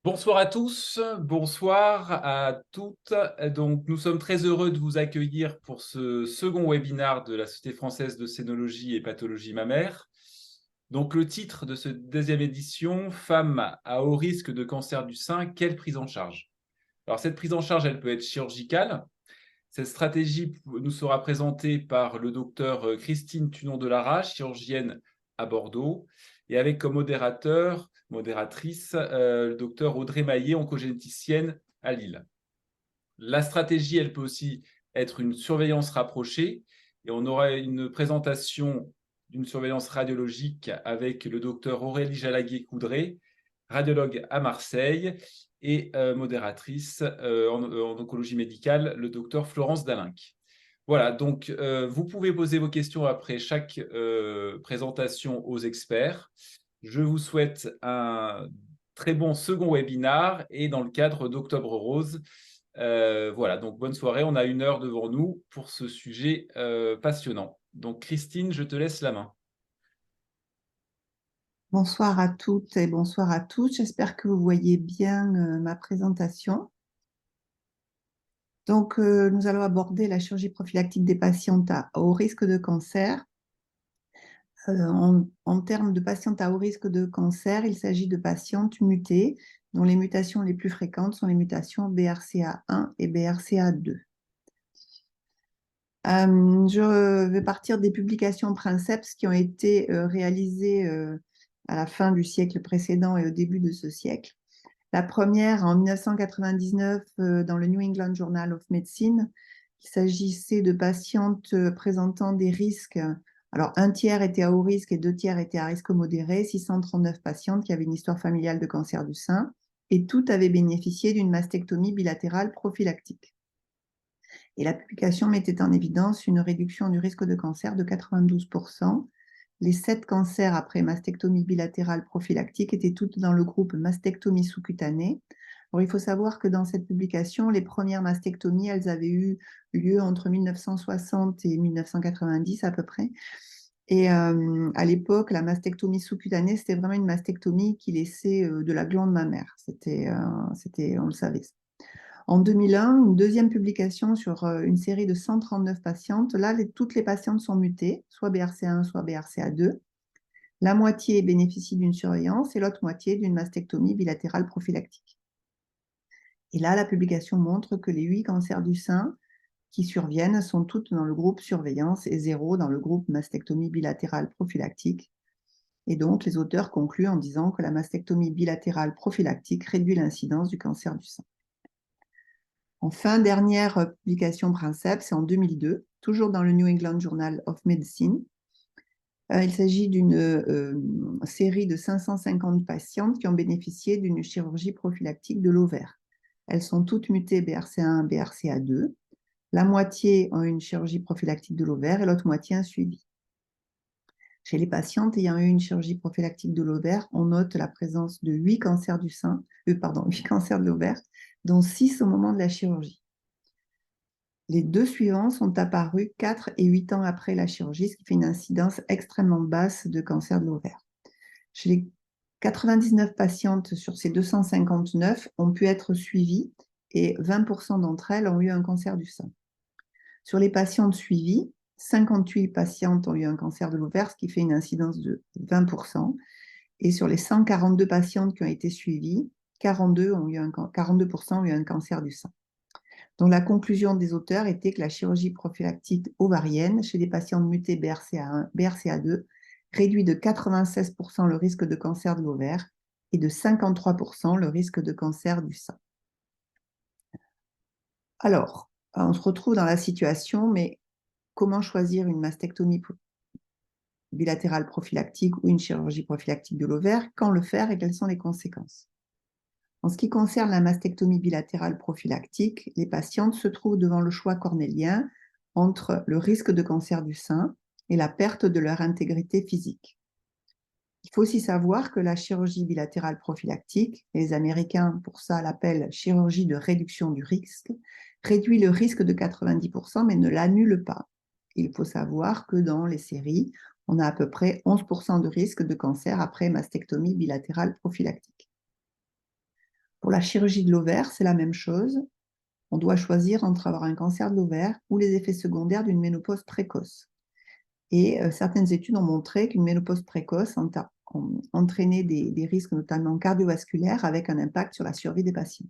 Bonsoir à tous, bonsoir à toutes. Donc, nous sommes très heureux de vous accueillir pour ce second webinaire de la Société française de cénologie et pathologie mammaire. Donc, le titre de cette deuxième édition, Femmes à haut risque de cancer du sein, quelle prise en charge? Alors, cette prise en charge, elle peut être chirurgicale. Cette stratégie nous sera présentée par le docteur Christine Tunon-Delara, chirurgienne à Bordeaux, et avec comme modératrice, le docteur Audrey Maillet, oncogénéticienne à Lille. La stratégie, elle peut aussi être une surveillance rapprochée, et on aura une présentation d'une surveillance radiologique avec le docteur Aurélie Jalaguier-Coudray, radiologue à Marseille, et modératrice en oncologie médicale, le docteur Florence Dalinck. Voilà, donc vous pouvez poser vos questions après chaque présentation aux experts. Je vous souhaite un très bon second webinaire et dans le cadre d'Octobre Rose. Voilà, donc bonne soirée. On a 1 heure devant nous pour ce sujet passionnant. Donc Christine, je te laisse la main. Bonsoir à toutes et bonsoir à tous. J'espère que vous voyez bien ma présentation. Donc, nous allons aborder la chirurgie prophylactique des patientes à haut risque de cancer. En termes de patientes à haut risque de cancer, il s'agit de patientes mutées dont les mutations les plus fréquentes sont les mutations BRCA1 et BRCA2. Je vais partir des publications Princeps qui ont été réalisées à la fin du siècle précédent et au début de ce siècle. La première en 1999 dans le New England Journal of Medicine. Il s'agissait de patientes présentant des risques. Alors, 1 tiers était à haut risque et 2 tiers étaient à risque modéré. 639 patientes qui avaient une histoire familiale de cancer du sein et toutes avaient bénéficié d'une mastectomie bilatérale prophylactique. Et la publication mettait en évidence une réduction du risque de cancer de 92%. Les 7 cancers après mastectomie bilatérale prophylactique étaient toutes dans le groupe mastectomie sous-cutanée. Alors, il faut savoir que dans cette publication, les premières mastectomies, elles avaient eu lieu entre 1960 et 1990 à peu près. Et à l'époque, la mastectomie sous-cutanée, c'était vraiment une mastectomie qui laissait de la glande mammaire. On le savait. En 2001, une deuxième publication sur une série de 139 patientes. Là, toutes les patientes sont mutées, soit BRCA1, soit BRCA2. La moitié bénéficie d'une surveillance et l'autre moitié d'une mastectomie bilatérale prophylactique. Et là, la publication montre que les 8 cancers du sein qui surviennent sont toutes dans le groupe surveillance et 0 dans le groupe mastectomie bilatérale prophylactique. Et donc, les auteurs concluent en disant que la mastectomie bilatérale prophylactique réduit l'incidence du cancer du sein. Enfin, dernière publication Princeps, c'est en 2002, toujours dans le New England Journal of Medicine. Il s'agit d'une série de 550 patientes qui ont bénéficié d'une chirurgie prophylactique de l'ovaire. Elles sont toutes mutées BRCA1, BRCA2. La moitié ont une chirurgie prophylactique de l'ovaire et l'autre moitié un suivi. Chez les patientes ayant eu une chirurgie prophylactique de l'ovaire, on note la présence de 8 cancers du sein, 8 cancers de l'ovaire, dont 6 au moment de la chirurgie. Les 2 suivants sont apparus 4 et 8 ans après la chirurgie, ce qui fait une incidence extrêmement basse de cancer de l'ovaire. Chez les 99 patientes sur ces 259 ont pu être suivies et 20% d'entre elles ont eu un cancer du sein. Sur les patientes suivies, 58 patientes ont eu un cancer de l'ovaire, ce qui fait une incidence de 20%. Et sur les 142 patientes qui ont été suivies, 42% ont eu un cancer du sein. Donc, la conclusion des auteurs était que la chirurgie prophylactique ovarienne chez des patientes mutées BRCA1, BRCA2 réduit de 96% le risque de cancer de l'ovaire et de 53% le risque de cancer du sein. Alors, on se retrouve dans la situation, mais comment choisir une mastectomie bilatérale prophylactique ou une chirurgie prophylactique de l'ovaire? Quand le faire et quelles sont les conséquences? En ce qui concerne la mastectomie bilatérale prophylactique, les patientes se trouvent devant le choix cornélien entre le risque de cancer du sein et la perte de leur intégrité physique. Il faut aussi savoir que la chirurgie bilatérale prophylactique, les Américains pour ça l'appellent chirurgie de réduction du risque, réduit le risque de 90% mais ne l'annule pas. Il faut savoir que dans les séries, on a à peu près 11% de risque de cancer après mastectomie bilatérale prophylactique. Pour la chirurgie de l'ovaire, c'est la même chose. On doit choisir entre avoir un cancer de l'ovaire ou les effets secondaires d'une ménopause précoce. Et certaines études ont montré qu'une ménopause précoce entraînait des risques notamment cardiovasculaires avec un impact sur la survie des patients.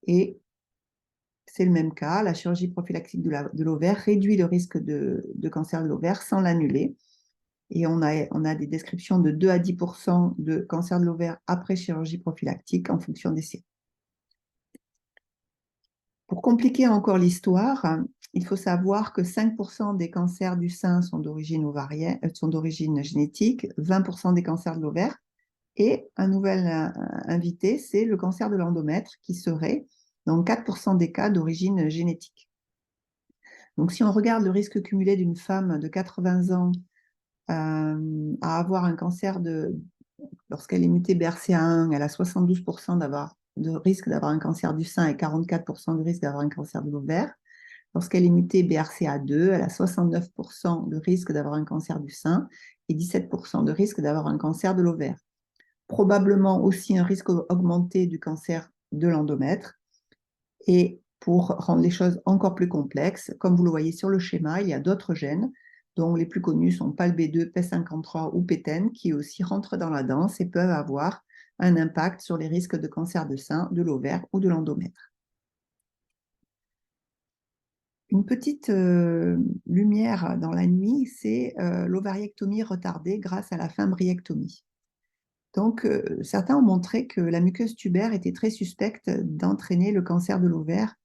Et c'est le même cas, la chirurgie prophylactique de l'ovaire réduit le risque de cancer de l'ovaire sans l'annuler. Et on a des descriptions de 2 à 10% de cancer de l'ovaire après chirurgie prophylactique en fonction des séries. Pour compliquer encore l'histoire, il faut savoir que 5% des cancers du sein sont d'origine génétique, 20% des cancers de l'ovaire. Et un nouvel invité, c'est le cancer de l'endomètre qui serait dans 4% des cas d'origine génétique. Donc si on regarde le risque cumulé d'une femme de 80 ans à avoir un cancer lorsqu'elle est mutée BRCA1, elle a 72% de risque d'avoir un cancer du sein et 44% de risque d'avoir un cancer de l'ovaire. Lorsqu'elle est mutée BRCA2, elle a 69% de risque d'avoir un cancer du sein et 17% de risque d'avoir un cancer de l'ovaire. Probablement aussi un risque augmenté du cancer de l'endomètre. Et pour rendre les choses encore plus complexes, comme vous le voyez sur le schéma, il y a d'autres gènes, dont les plus connus sont PALB2, P53 ou PTEN, qui aussi rentrent dans la danse et peuvent avoir un impact sur les risques de cancer de sein, de l'ovaire ou de l'endomètre. Une petite lumière dans la nuit, c'est l'ovariectomie retardée grâce à la fimbriectomie. Donc, certains ont montré que la muqueuse tubaire était très suspecte d'entraîner le cancer de l'ovaire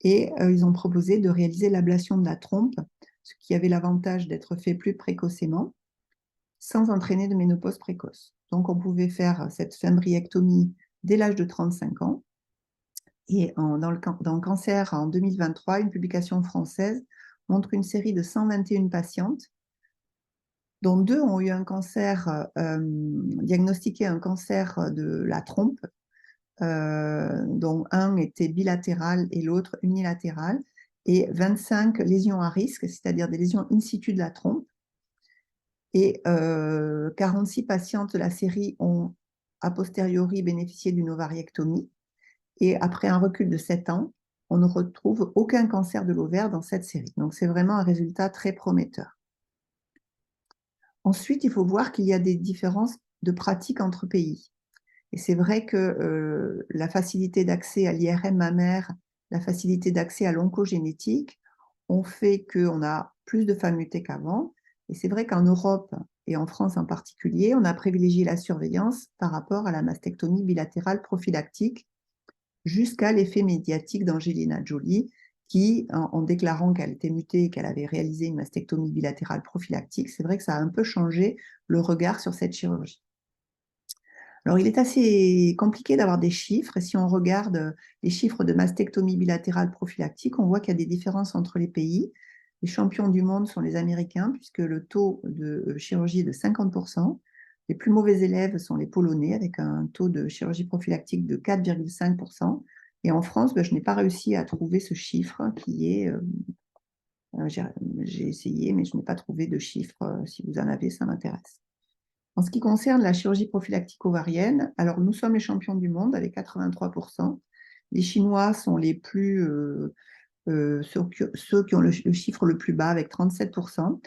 et ils ont proposé de réaliser l'ablation de la trompe, ce qui avait l'avantage d'être fait plus précocement, sans entraîner de ménopause précoce. Donc, on pouvait faire cette fimbriectomie dès l'âge de 35 ans. Et dans le cancer, en 2023, une publication française montre une série de 121 patientes, dont 2 ont eu un cancer, diagnostiqué un cancer de la trompe, dont un était bilatéral et l'autre unilatéral, et 25 lésions à risque, c'est-à-dire des lésions in situ de la trompe. Et 46 patientes de la série ont a posteriori bénéficié d'une ovariectomie. Et après un recul de 7 ans, on ne retrouve aucun cancer de l'ovaire dans cette série. Donc, c'est vraiment un résultat très prometteur. Ensuite, il faut voir qu'il y a des différences de pratiques entre pays. Et c'est vrai que la facilité d'accès à l'IRM mammaire, la facilité d'accès à l'oncogénétique ont fait qu'on a plus de femmes mutées qu'avant. Et c'est vrai qu'en Europe et en France en particulier, on a privilégié la surveillance par rapport à la mastectomie bilatérale prophylactique jusqu'à l'effet médiatique d'Angelina Jolie qui, en déclarant qu'elle était mutée et qu'elle avait réalisé une mastectomie bilatérale prophylactique, c'est vrai que ça a un peu changé le regard sur cette chirurgie. Alors, il est assez compliqué d'avoir des chiffres. Et si on regarde les chiffres de mastectomie bilatérale prophylactique, on voit qu'il y a des différences entre les pays. Les champions du monde sont les Américains, puisque le taux de chirurgie est de 50%. Les plus mauvais élèves sont les Polonais, avec un taux de chirurgie prophylactique de 4,5%. Et en France, je n'ai pas réussi à trouver ce chiffre qui est... j'ai essayé, mais je n'ai pas trouvé de chiffre. Si vous en avez, ça m'intéresse. En ce qui concerne la chirurgie prophylactique ovarienne, alors nous sommes les champions du monde avec 83%. Les Chinois sont les plus, ceux qui ont le chiffre le plus bas avec 37%.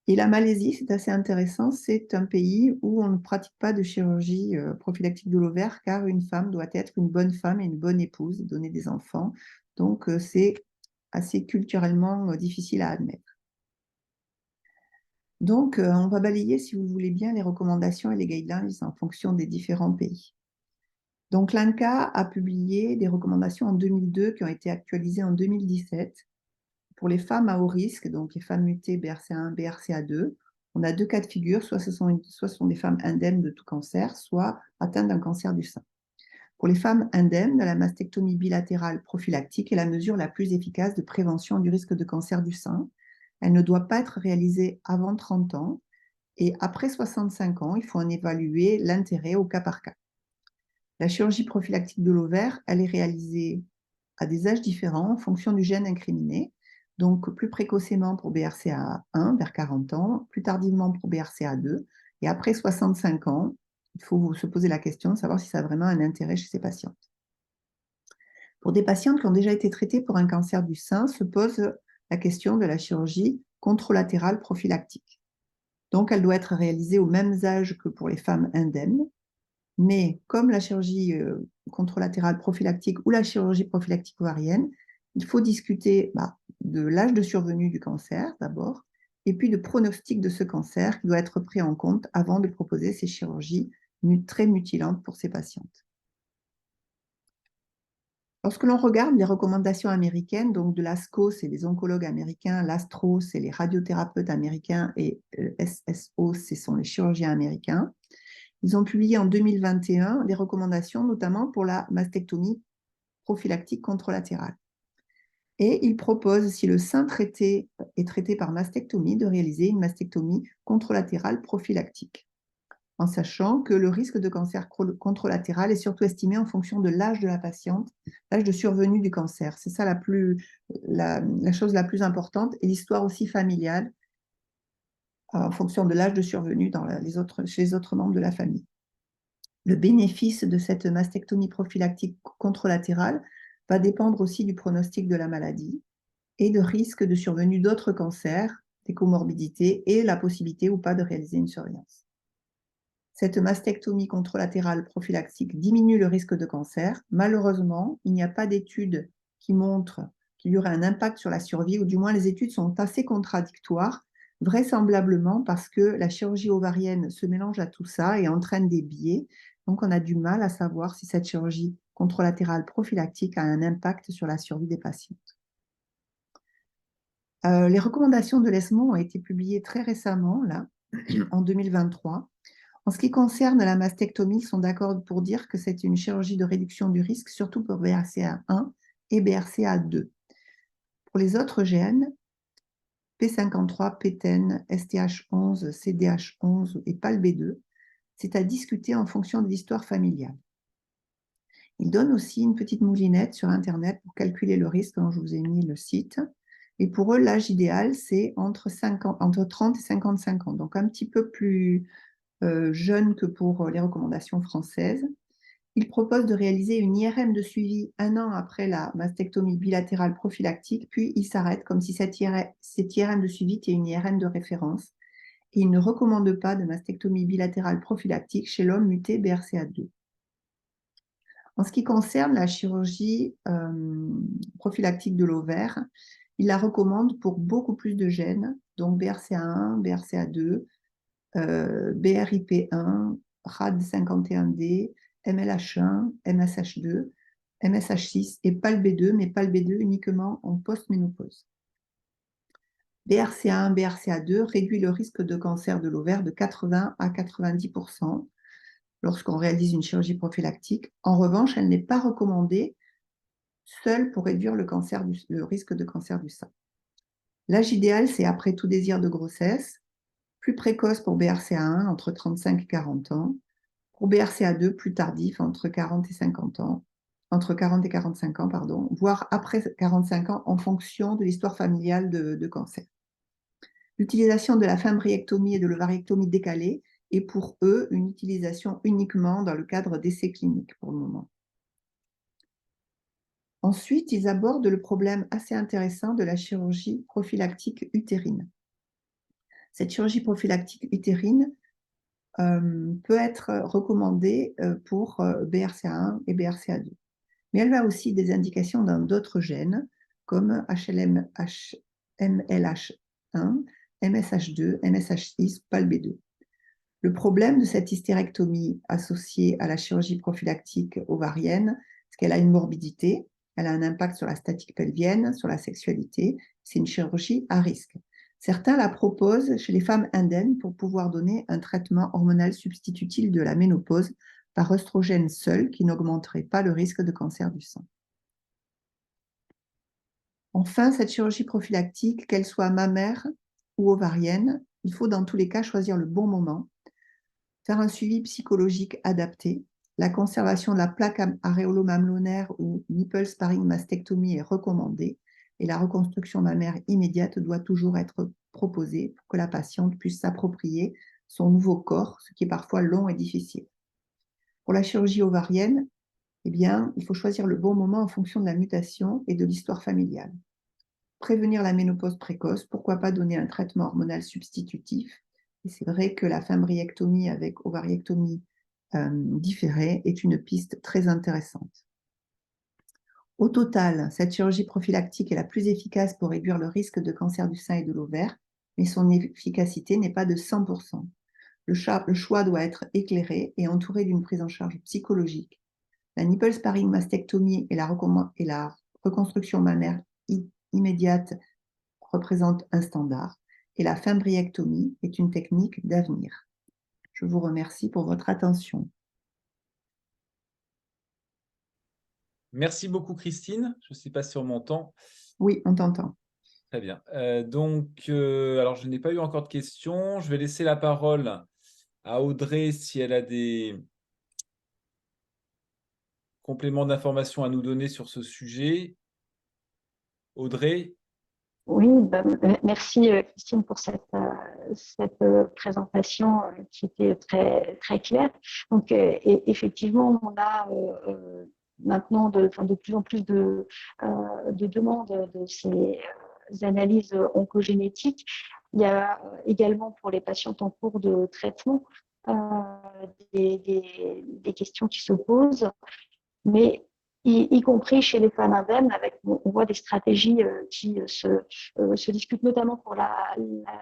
Et la Malaisie, c'est assez intéressant, c'est un pays où on ne pratique pas de chirurgie prophylactique de l'ovaire car une femme doit être une bonne femme et une bonne épouse et donner des enfants. Donc c'est assez culturellement difficile à admettre. Donc, on va balayer, si vous voulez bien, les recommandations et les guidelines en fonction des différents pays. Donc, l'ANCA a publié des recommandations en 2002 qui ont été actualisées en 2017. Pour les femmes à haut risque, donc les femmes mutées BRCA1, BRCA2, on a 2 cas de figure, soit ce sont des femmes indemnes de tout cancer, soit atteintes d'un cancer du sein. Pour les femmes indemnes, la mastectomie bilatérale prophylactique est la mesure la plus efficace de prévention du risque de cancer du sein. Elle ne doit pas être réalisée avant 30 ans et après 65 ans, il faut en évaluer l'intérêt au cas par cas. La chirurgie prophylactique de l'ovaire, elle est réalisée à des âges différents en fonction du gène incriminé. Donc, plus précocement pour BRCA1 vers 40 ans, plus tardivement pour BRCA2 et après 65 ans il faut se poser la question de savoir si ça a vraiment un intérêt chez ces patientes. Pour des patientes qui ont déjà été traitées pour un cancer du sein, se pose la question de la chirurgie contralatérale prophylactique. Donc, elle doit être réalisée au même âge que pour les femmes indemnes, mais comme la chirurgie contralatérale prophylactique ou la chirurgie prophylactique ovarienne, il faut discuter de l'âge de survenue du cancer d'abord, et puis de pronostic de ce cancer qui doit être pris en compte avant de proposer ces chirurgies très mutilantes pour ces patientes. Lorsque l'on regarde les recommandations américaines, donc de l'ASCO, c'est les oncologues américains, l'ASTRO, c'est les radiothérapeutes américains, et SSO, ce sont les chirurgiens américains, ils ont publié en 2021 des recommandations, notamment pour la mastectomie prophylactique contralatérale. Et ils proposent, si le sein traité est traité par mastectomie, de réaliser une mastectomie contralatérale prophylactique, en sachant que le risque de cancer contralatéral est surtout estimé en fonction de l'âge de la patiente, l'âge de survenue du cancer. C'est ça la chose la plus importante, et l'histoire aussi familiale, en fonction de l'âge de survenue chez les autres membres de la famille. Le bénéfice de cette mastectomie prophylactique contralatérale va dépendre aussi du pronostic de la maladie et de risque de survenue d'autres cancers, des comorbidités et la possibilité ou pas de réaliser une surveillance. Cette mastectomie contralatérale prophylactique diminue le risque de cancer. Malheureusement, il n'y a pas d'études qui montrent qu'il y aurait un impact sur la survie, ou du moins les études sont assez contradictoires, vraisemblablement parce que la chirurgie ovarienne se mélange à tout ça et entraîne des biais. Donc, on a du mal à savoir si cette chirurgie contralatérale prophylactique a un impact sur la survie des patientes. Les recommandations de l'ESMO ont été publiées très récemment, là, en 2023. En ce qui concerne la mastectomie, ils sont d'accord pour dire que c'est une chirurgie de réduction du risque, surtout pour BRCA1 et BRCA2. Pour les autres gènes, P53, PTEN, STH11, CDH11 et PALB2, c'est à discuter en fonction de l'histoire familiale. Ils donnent aussi une petite moulinette sur Internet pour calculer le risque, dont je vous ai mis le site. Et pour eux, l'âge idéal, c'est entre 30 et 55 ans, donc un petit peu plus jeune que pour les recommandations françaises. Ils proposent de réaliser une IRM de suivi 1 an après la mastectomie bilatérale prophylactique, puis ils s'arrêtent comme si cette IRM de suivi était une IRM de référence. Et ils ne recommandent pas de mastectomie bilatérale prophylactique chez l'homme muté BRCA2. En ce qui concerne la chirurgie prophylactique de l'ovaire, ils la recommandent pour beaucoup plus de gènes, donc BRCA1, BRCA2, BRIP1, RAD51D, MLH1, MSH2, MSH6 et PALB2, mais PALB2 uniquement en post-ménopause. BRCA1, BRCA2 réduit le risque de cancer de l'ovaire de 80 à 90% lorsqu'on réalise une chirurgie prophylactique. En revanche, elle n'est pas recommandée seule pour réduire le risque de cancer du sein. L'âge idéal, c'est après tout désir de grossesse, plus précoce pour BRCA1, entre 35 et 40 ans, pour BRCA2, plus tardif, entre 40 et 50 ans, entre 40 et 45 ans, pardon, voire après 45 ans en fonction de l'histoire familiale de cancer. L'utilisation de la fimbriectomie et de l'ovariectomie décalée est pour eux une utilisation uniquement dans le cadre d'essais cliniques pour le moment. Ensuite, ils abordent le problème assez intéressant de la chirurgie prophylactique utérine. Cette chirurgie prophylactique utérine peut être recommandée pour BRCA1 et BRCA2. Mais elle a aussi des indications dans d'autres gènes, comme MLH1, MSH2, MSH6, PALB2. Le problème de cette hystérectomie associée à la chirurgie prophylactique ovarienne, c'est qu'elle a une morbidité, elle a un impact sur la statique pelvienne, sur la sexualité. C'est une chirurgie à risque. Certains la proposent chez les femmes indemnes pour pouvoir donner un traitement hormonal substitutif de la ménopause par œstrogène seul qui n'augmenterait pas le risque de cancer du sein. Enfin, cette chirurgie prophylactique, qu'elle soit mammaire ou ovarienne, il faut dans tous les cas choisir le bon moment, faire un suivi psychologique adapté. La conservation de la plaque aréolo-mamelonnaire ou nipple sparing mastectomie est recommandée et la reconstruction mammaire immédiate doit toujours être proposée pour que la patiente puisse s'approprier son nouveau corps, ce qui est parfois long et difficile. Pour la chirurgie ovarienne, eh bien, il faut choisir le bon moment en fonction de la mutation et de l'histoire familiale. Prévenir la ménopause précoce, pourquoi pas donner un traitement hormonal substitutif. Et c'est vrai que la fimbriectomie avec ovariectomie différée est une piste très intéressante. Au total, cette chirurgie prophylactique est la plus efficace pour réduire le risque de cancer du sein et de l'ovaire, mais son efficacité n'est pas de 100%. Le choix doit être éclairé et entouré d'une prise en charge psychologique. La nipple sparing mastectomie et la reconstruction mammaire immédiate représentent un standard et la fimbriectomie est une technique d'avenir. Je vous remercie pour votre attention. Merci beaucoup, Christine. Je ne sais pas si on m'entend. Oui, on t'entend. Très bien. Alors, je n'ai pas eu encore de questions. Je vais laisser la parole à Audrey si elle a des compléments d'information à nous donner sur ce sujet. Audrey? Oui, merci Christine pour cette présentation qui était très claire. Donc, effectivement, on a maintenant de plus en plus de demandes de ces analyses oncogénétiques. Il y a également pour les patientes en cours de traitement des questions qui se posent, mais y compris chez les femmes indemnes, on voit des stratégies qui se discutent, notamment pour la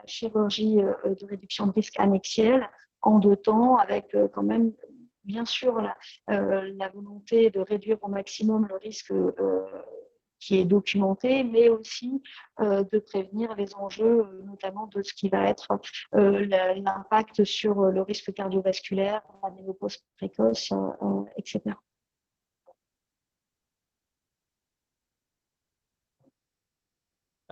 chirurgie de réduction de risque annexiel en 2 temps, avec quand même, bien sûr, la volonté de réduire au maximum le risque qui est documenté, mais aussi de prévenir les enjeux, notamment de ce qui va être l'impact sur le risque cardiovasculaire, la ménopause précoce, etc.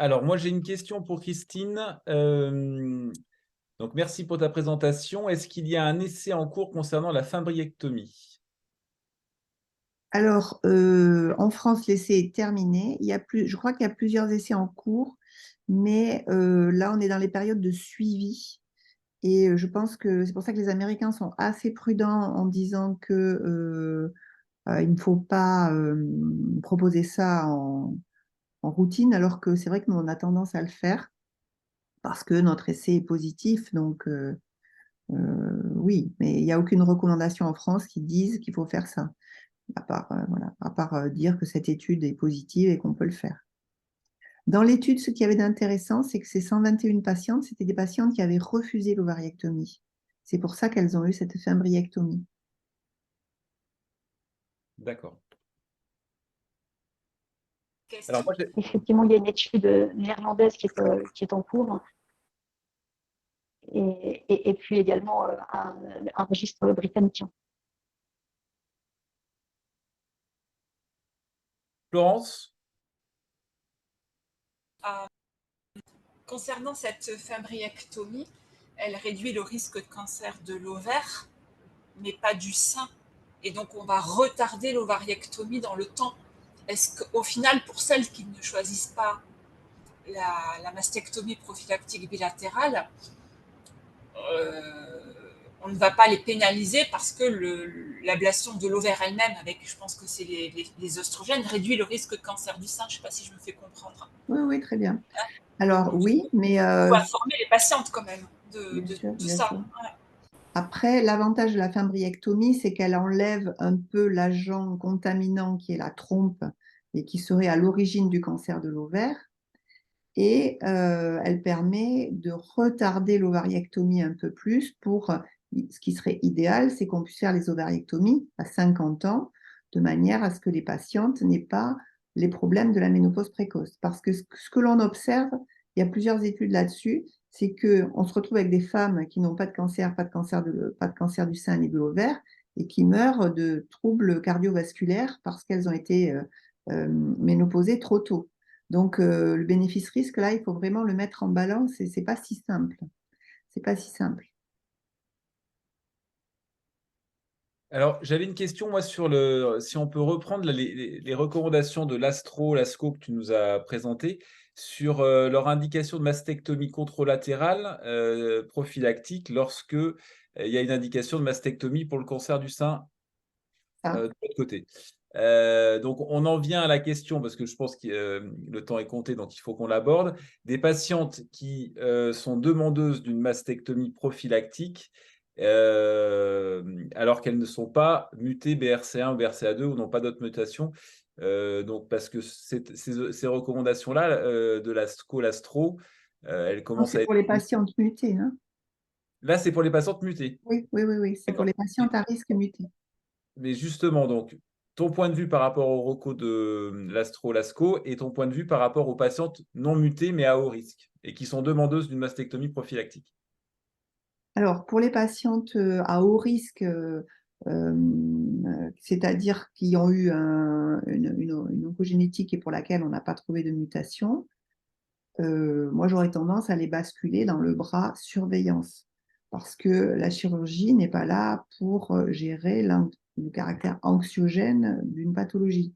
Alors, moi, j'ai une question pour Christine. Donc, merci pour ta présentation. Est-ce qu'il y a un essai en cours concernant la fimbriectomie? Alors, en France, l'essai est terminé. Je crois qu'il y a plusieurs essais en cours, mais là, on est dans les périodes de suivi. Et je pense que c'est pour ça que les Américains sont assez prudents en disant que il ne faut pas proposer ça en routine, alors que c'est vrai que nous, on a tendance à le faire parce que notre essai est positif. Donc, oui, mais il n'y a aucune recommandation en France qui dise qu'il faut faire ça, voilà, à part dire que cette étude est positive et qu'on peut le faire. Dans l'étude, ce qu'il y avait d'intéressant, c'est que ces 121 patientes, c'était des patientes qui avaient refusé l'ovariectomie. C'est pour ça qu'elles ont eu cette fimbriectomie. D'accord. Alors, moi, effectivement, il y a une étude néerlandaise qui est en cours et puis également un registre britannique. Florence? Concernant cette fimbriectomie, elle réduit le risque de cancer de l'ovaire, mais pas du sein. Et donc, on va retarder l'ovariectomie dans le temps. Est-ce qu'au final, pour celles qui ne choisissent pas la mastectomie prophylactique bilatérale, on ne va pas les pénaliser parce que l'ablation de l'ovaire elle-même, avec, je pense que c'est les oestrogènes, réduit le risque de cancer du sein. Je ne sais pas si je me fais comprendre. Oui, oui, très bien. Alors, oui, mais... Il faut informer les patientes quand même de bien ça. sûr. Ouais. Après, l'avantage de la fimbriectomie, c'est qu'elle enlève un peu l'agent contaminant qui est la trompe et qui serait à l'origine du cancer de l'ovaire. Et elle permet de retarder l'ovariectomie un peu plus pour ce qui serait idéal, c'est qu'on puisse faire les ovariectomies à 50 ans de manière à ce que les patientes n'aient pas les problèmes de la ménopause précoce. Parce que ce que l'on observe, il y a plusieurs études là-dessus, c'est qu'on se retrouve avec des femmes qui n'ont pas de cancer, pas de cancer du sein ni de l'ovaire, et qui meurent de troubles cardiovasculaires parce qu'elles ont été ménopausées trop tôt. Donc, le bénéfice-risque, là, il faut vraiment le mettre en balance et c'est pas si simple. C'est pas si simple. Alors, j'avais une question, moi, si on peut reprendre les recommandations de l'ASCO que tu nous as présentées, sur leur indication de mastectomie contralatérale prophylactique lorsque il y a une indication de mastectomie pour le cancer du sein. de l'autre côté. Donc, on en vient à la question, parce que je pense que le temps est compté, donc il faut qu'on l'aborde. Des patientes qui sont demandeuses d'une mastectomie prophylactique, alors qu'elles ne sont pas mutées BRCA1 ou BRCA2 ou n'ont pas d'autres mutations. Donc, parce que ces recommandations-là de l'ASCO, elles commencent à C'est être... pour les patientes mutées, hein. Là, c'est pour les patientes mutées. Oui, oui, oui, oui, c'est pour D'accord. les patientes à risque muté. Mais justement, donc, ton point de vue par rapport au recours de l'ASCO et ton point de vue par rapport aux patientes non mutées mais à haut risque et qui sont demandeuses d'une mastectomie prophylactique. Alors, pour les patientes à haut risque, c'est-à-dire qui ont eu une oncogénétique et pour laquelle on n'a pas trouvé de mutation, moi j'aurais tendance à les basculer dans le bras surveillance. Parce que la chirurgie n'est pas là pour gérer le caractère anxiogène d'une pathologie.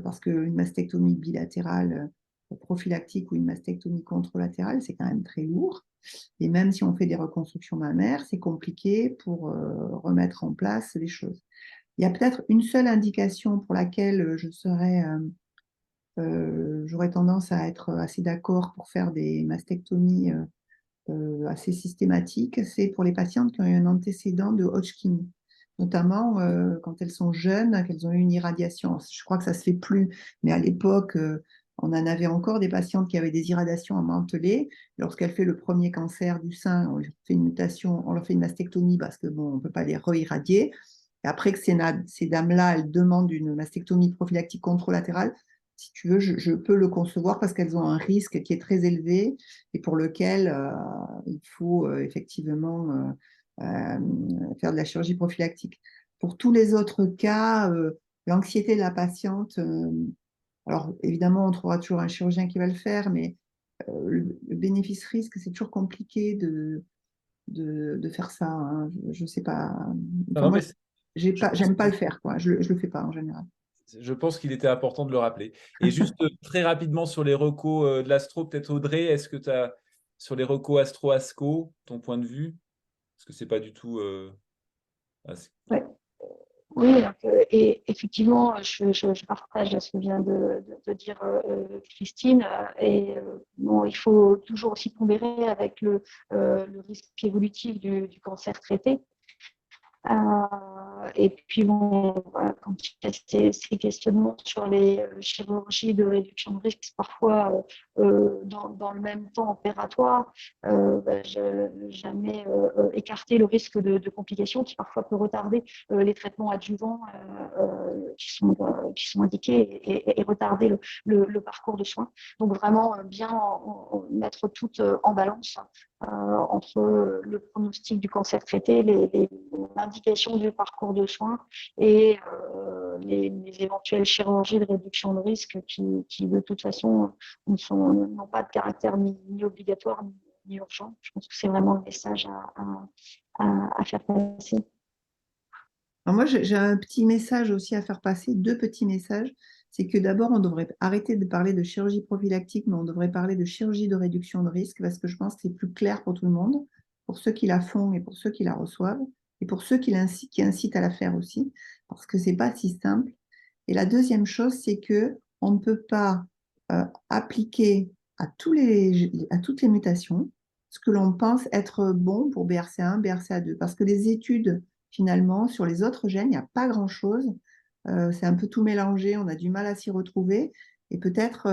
Parce qu'une mastectomie bilatérale prophylactique ou une mastectomie contralatérale, c'est quand même très lourd. Et même si on fait des reconstructions mammaires, c'est compliqué pour remettre en place les choses. Il y a peut-être une seule indication pour laquelle j'aurais tendance à être assez d'accord pour faire des mastectomies assez systématiques, c'est pour les patientes qui ont eu un antécédent de Hodgkin, notamment quand elles sont jeunes, qu'elles ont eu une irradiation. Je crois que ça se fait plus, mais à l'époque, on en avait encore des patientes qui avaient des irradiations à Mantelet. Lorsqu'elle fait le premier cancer du sein, on leur fait une mutation, on leur fait une mastectomie parce que bon, on ne peut pas les re-irradier. Et après que ces dames-là, elles demandent une mastectomie prophylactique contralatérale, si tu veux, je peux le concevoir parce qu'elles ont un risque qui est très élevé et pour lequel il faut effectivement faire de la chirurgie prophylactique. Pour tous les autres cas, l'anxiété de la patiente, alors évidemment, on trouvera toujours un chirurgien qui va le faire, mais le bénéfice-risque, c'est toujours compliqué de faire ça, hein. Je ne sais pas. Enfin, Non, moi, mais je pense, j'aime pas le faire, quoi. Je le fais pas en général. je pense qu'il était important de le rappeler. Et juste très rapidement sur les recos de l'astro, peut-être Audrey, est-ce que tu as sur les recos astro-asco, ton point de vue? Parce que c'est pas du tout... Ouais. Oui, donc, et effectivement, je partage ce que vient de dire Christine. Bon, il faut toujours aussi pondérer avec le risque évolutif du cancer traité. Et puis, bon, quand il y a ces questionnements sur les chirurgies de réduction de risque, parfois dans le même temps opératoire, jamais écarter le risque de complications qui parfois peut retarder les traitements adjuvants qui sont indiqués et retarder le parcours de soins. Donc, vraiment bien mettre tout en balance entre le pronostic du cancer traité, l'indication du parcours de soins et les éventuelles chirurgies de réduction de risque qui de toute façon, n'ont pas de caractère ni obligatoire ni urgent. Je pense que c'est vraiment le message à faire passer. Alors moi, j'ai un petit message aussi à faire passer, deux petits messages. C'est que d'abord, on devrait arrêter de parler de chirurgie prophylactique, mais on devrait parler de chirurgie de réduction de risque parce que je pense que c'est plus clair pour tout le monde, pour ceux qui la font et pour ceux qui la reçoivent, et pour ceux qui incitent à la faire aussi, parce que c'est pas si simple. Et la deuxième chose, c'est que on ne peut pas appliquer à toutes les mutations ce que l'on pense être bon pour BRCA1, BRCA2, parce que les études finalement, sur les autres gènes, il n'y a pas grand-chose. C'est un peu tout mélangé, on a du mal à s'y retrouver. Et peut-être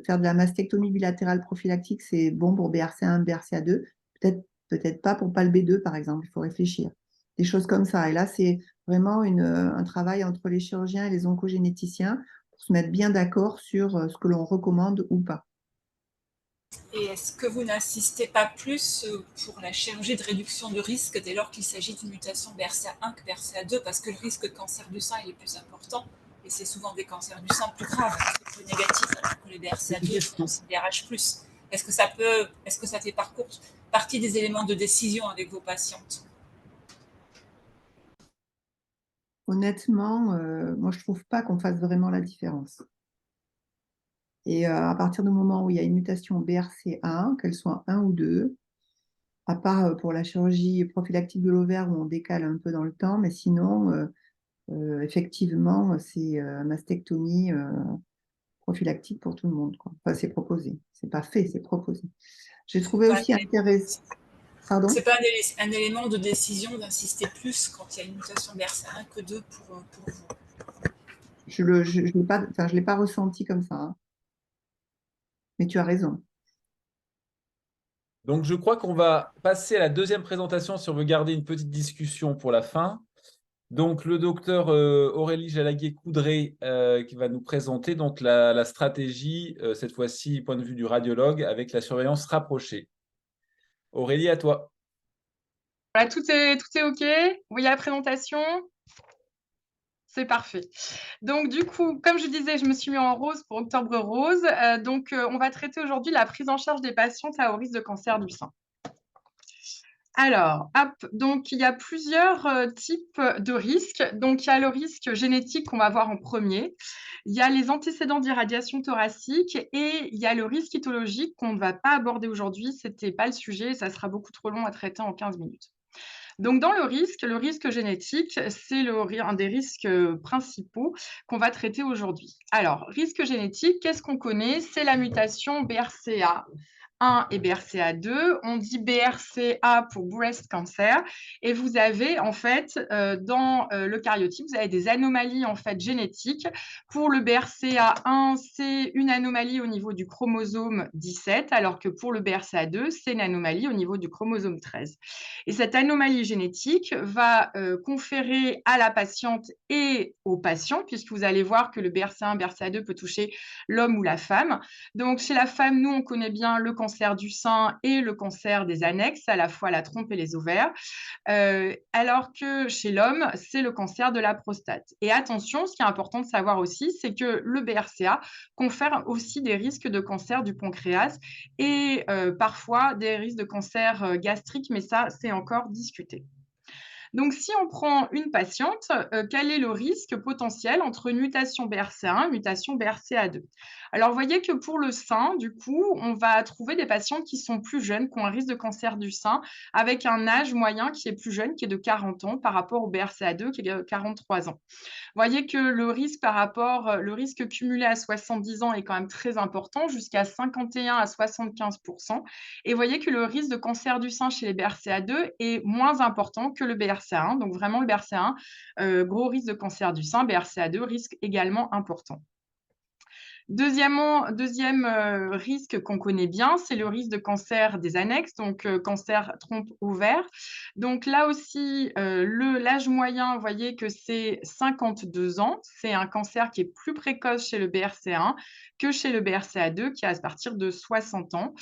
faire de la mastectomie bilatérale prophylactique, c'est bon pour BRCA1, BRCA2. Peut-être pas pour PALB2, par exemple. Il faut réfléchir. Des choses comme ça. Et là, c'est vraiment un travail entre les chirurgiens et les oncogénéticiens pour se mettre bien d'accord sur ce que l'on recommande ou pas. Et est-ce que vous n'insistez pas plus pour la chirurgie de réduction de risque dès lors qu'il s'agit d'une mutation BRCA1 que BRCA2 parce que le risque de cancer du sein est plus important et c'est souvent des cancers du sein plus graves, plus négatifs, alors que les BRCA2 sont aussi des RH+. Est-ce que ça fait partie des éléments de décision avec vos patientes? Honnêtement, moi, je ne trouve pas qu'on fasse vraiment la différence. Et à partir du moment où il y a une mutation BRCA1, qu'elle soit 1 ou 2, à part pour la chirurgie prophylactique de l'ovaire où on décale un peu dans le temps, mais sinon, effectivement, c'est mastectomie prophylactique pour tout le monde, quoi. Enfin, c'est proposé. C'est pas fait, c'est proposé. J'ai trouvé aussi intéressant. Pardon? C'est pas un élément de décision d'insister plus quand il y a une mutation BRCA1 que 2 pour vous. Je l'ai pas, enfin, je l'ai pas ressenti comme ça, hein. Mais tu as raison. Donc, je crois qu'on va passer à la deuxième présentation si on veut garder une petite discussion pour la fin. Donc, le docteur Aurélie Jalaguier-Coudray qui va nous présenter donc la stratégie, cette fois-ci, point de vue du radiologue, avec la surveillance rapprochée. Aurélie, à toi. Voilà, tout est OK. Vous voyez la présentation? C'est parfait. Donc, du coup, comme je disais, je me suis mis en rose pour Octobre Rose. On va traiter aujourd'hui la prise en charge des patientes à haut risque de cancer du sein. Alors, hop, donc il y a plusieurs types de risques. Donc, il y a le risque génétique qu'on va voir en premier. Il y a les antécédents d'irradiation thoracique et il y a le risque cytologique qu'on ne va pas aborder aujourd'hui. Ce n'était pas le sujet, ça sera beaucoup trop long à traiter en 15 minutes. Donc, dans le risque génétique, c'est un des risques principaux qu'on va traiter aujourd'hui. Alors, risque génétique, qu'est-ce qu'on connaît? C'est la mutation BRCA1 et BRCA2. On dit BRCA pour breast cancer. Et vous avez, en fait, dans le cariotype, vous avez des anomalies en fait, génétiques. Pour le BRCA1, c'est une anomalie au niveau du chromosome 17, alors que pour le BRCA2, c'est une anomalie au niveau du chromosome 13. Et cette anomalie génétique va conférer à la patiente et au patient, puisque vous allez voir que le BRCA1, BRCA2 peut toucher l'homme ou la femme. Donc, chez la femme, nous, on connaît bien le cancer du sein et le cancer des annexes, à la fois la trompe et les ovaires, alors que chez l'homme, c'est le cancer de la prostate. Et attention, ce qui est important de savoir aussi, c'est que le BRCA confère aussi des risques de cancer du pancréas et parfois des risques de cancer gastrique, mais ça, c'est encore discuté. Donc, si on prend une patiente, quel est le risque potentiel entre une mutation BRCA1 et une mutation BRCA2? Alors, vous voyez que pour le sein, du coup, on va trouver des patientes qui sont plus jeunes, qui ont un risque de cancer du sein, avec un âge moyen qui est plus jeune, qui est de 40 ans, par rapport au BRCA2, qui est de 43 ans. Vous voyez que le risque cumulé à 70 ans est quand même très important, jusqu'à 51 à 75%. Et vous voyez que le risque de cancer du sein chez les BRCA2 est moins important que le BRCA1. Donc vraiment, le BRCA1, gros risque de cancer du sein, BRCA2, risque également important. Deuxième risque qu'on connaît bien, c'est le risque de cancer des annexes, donc cancer trompe-ovaire. Donc là aussi, l'âge moyen, vous voyez que c'est 52 ans. C'est un cancer qui est plus précoce chez le BRCA1 que chez le BRCA2, qui est à partir de 60 ans.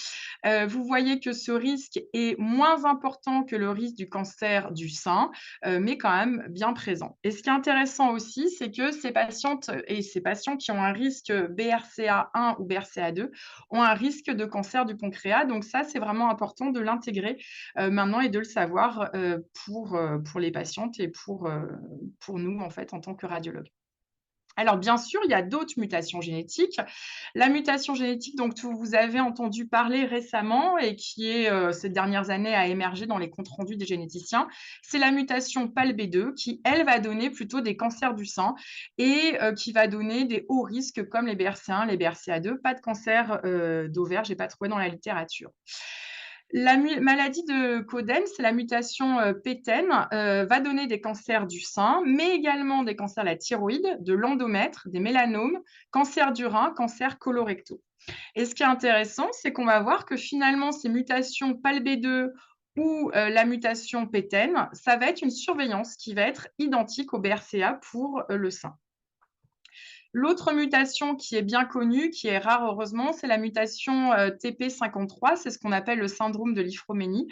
Vous voyez que ce risque est moins important que le risque du cancer du sein, mais quand même bien présent. Et ce qui est intéressant aussi, c'est que ces patientes et ces patients qui ont un risque BRCA1 ou BRCA2 ont un risque de cancer du pancréas. Donc ça, c'est vraiment important de l'intégrer maintenant et de le savoir pour les patientes et pour nous, en fait, en tant que radiologues. Alors, bien sûr, il y a d'autres mutations génétiques. La mutation génétique, donc, vous avez entendu parler récemment et qui, ces dernières années, a émergé dans les comptes rendus des généticiens, c'est la mutation PALB2 qui, elle, va donner plutôt des cancers du sein et qui va donner des hauts risques comme les BRCA1, les BRCA2, pas de cancer d'ovaire, je n'ai pas trouvé dans la littérature. La maladie de Coden, c'est la mutation PTEN, va donner des cancers du sein, mais également des cancers de la thyroïde, de l'endomètre, des mélanomes, cancer du rein, cancer colorectaux. Et ce qui est intéressant, c'est qu'on va voir que finalement, ces mutations PALB2 ou la mutation PTEN, ça va être une surveillance qui va être identique au BRCA pour le sein. L'autre mutation qui est bien connue, qui est rare heureusement, c'est la mutation TP53, c'est ce qu'on appelle le syndrome de l'Ifroménie.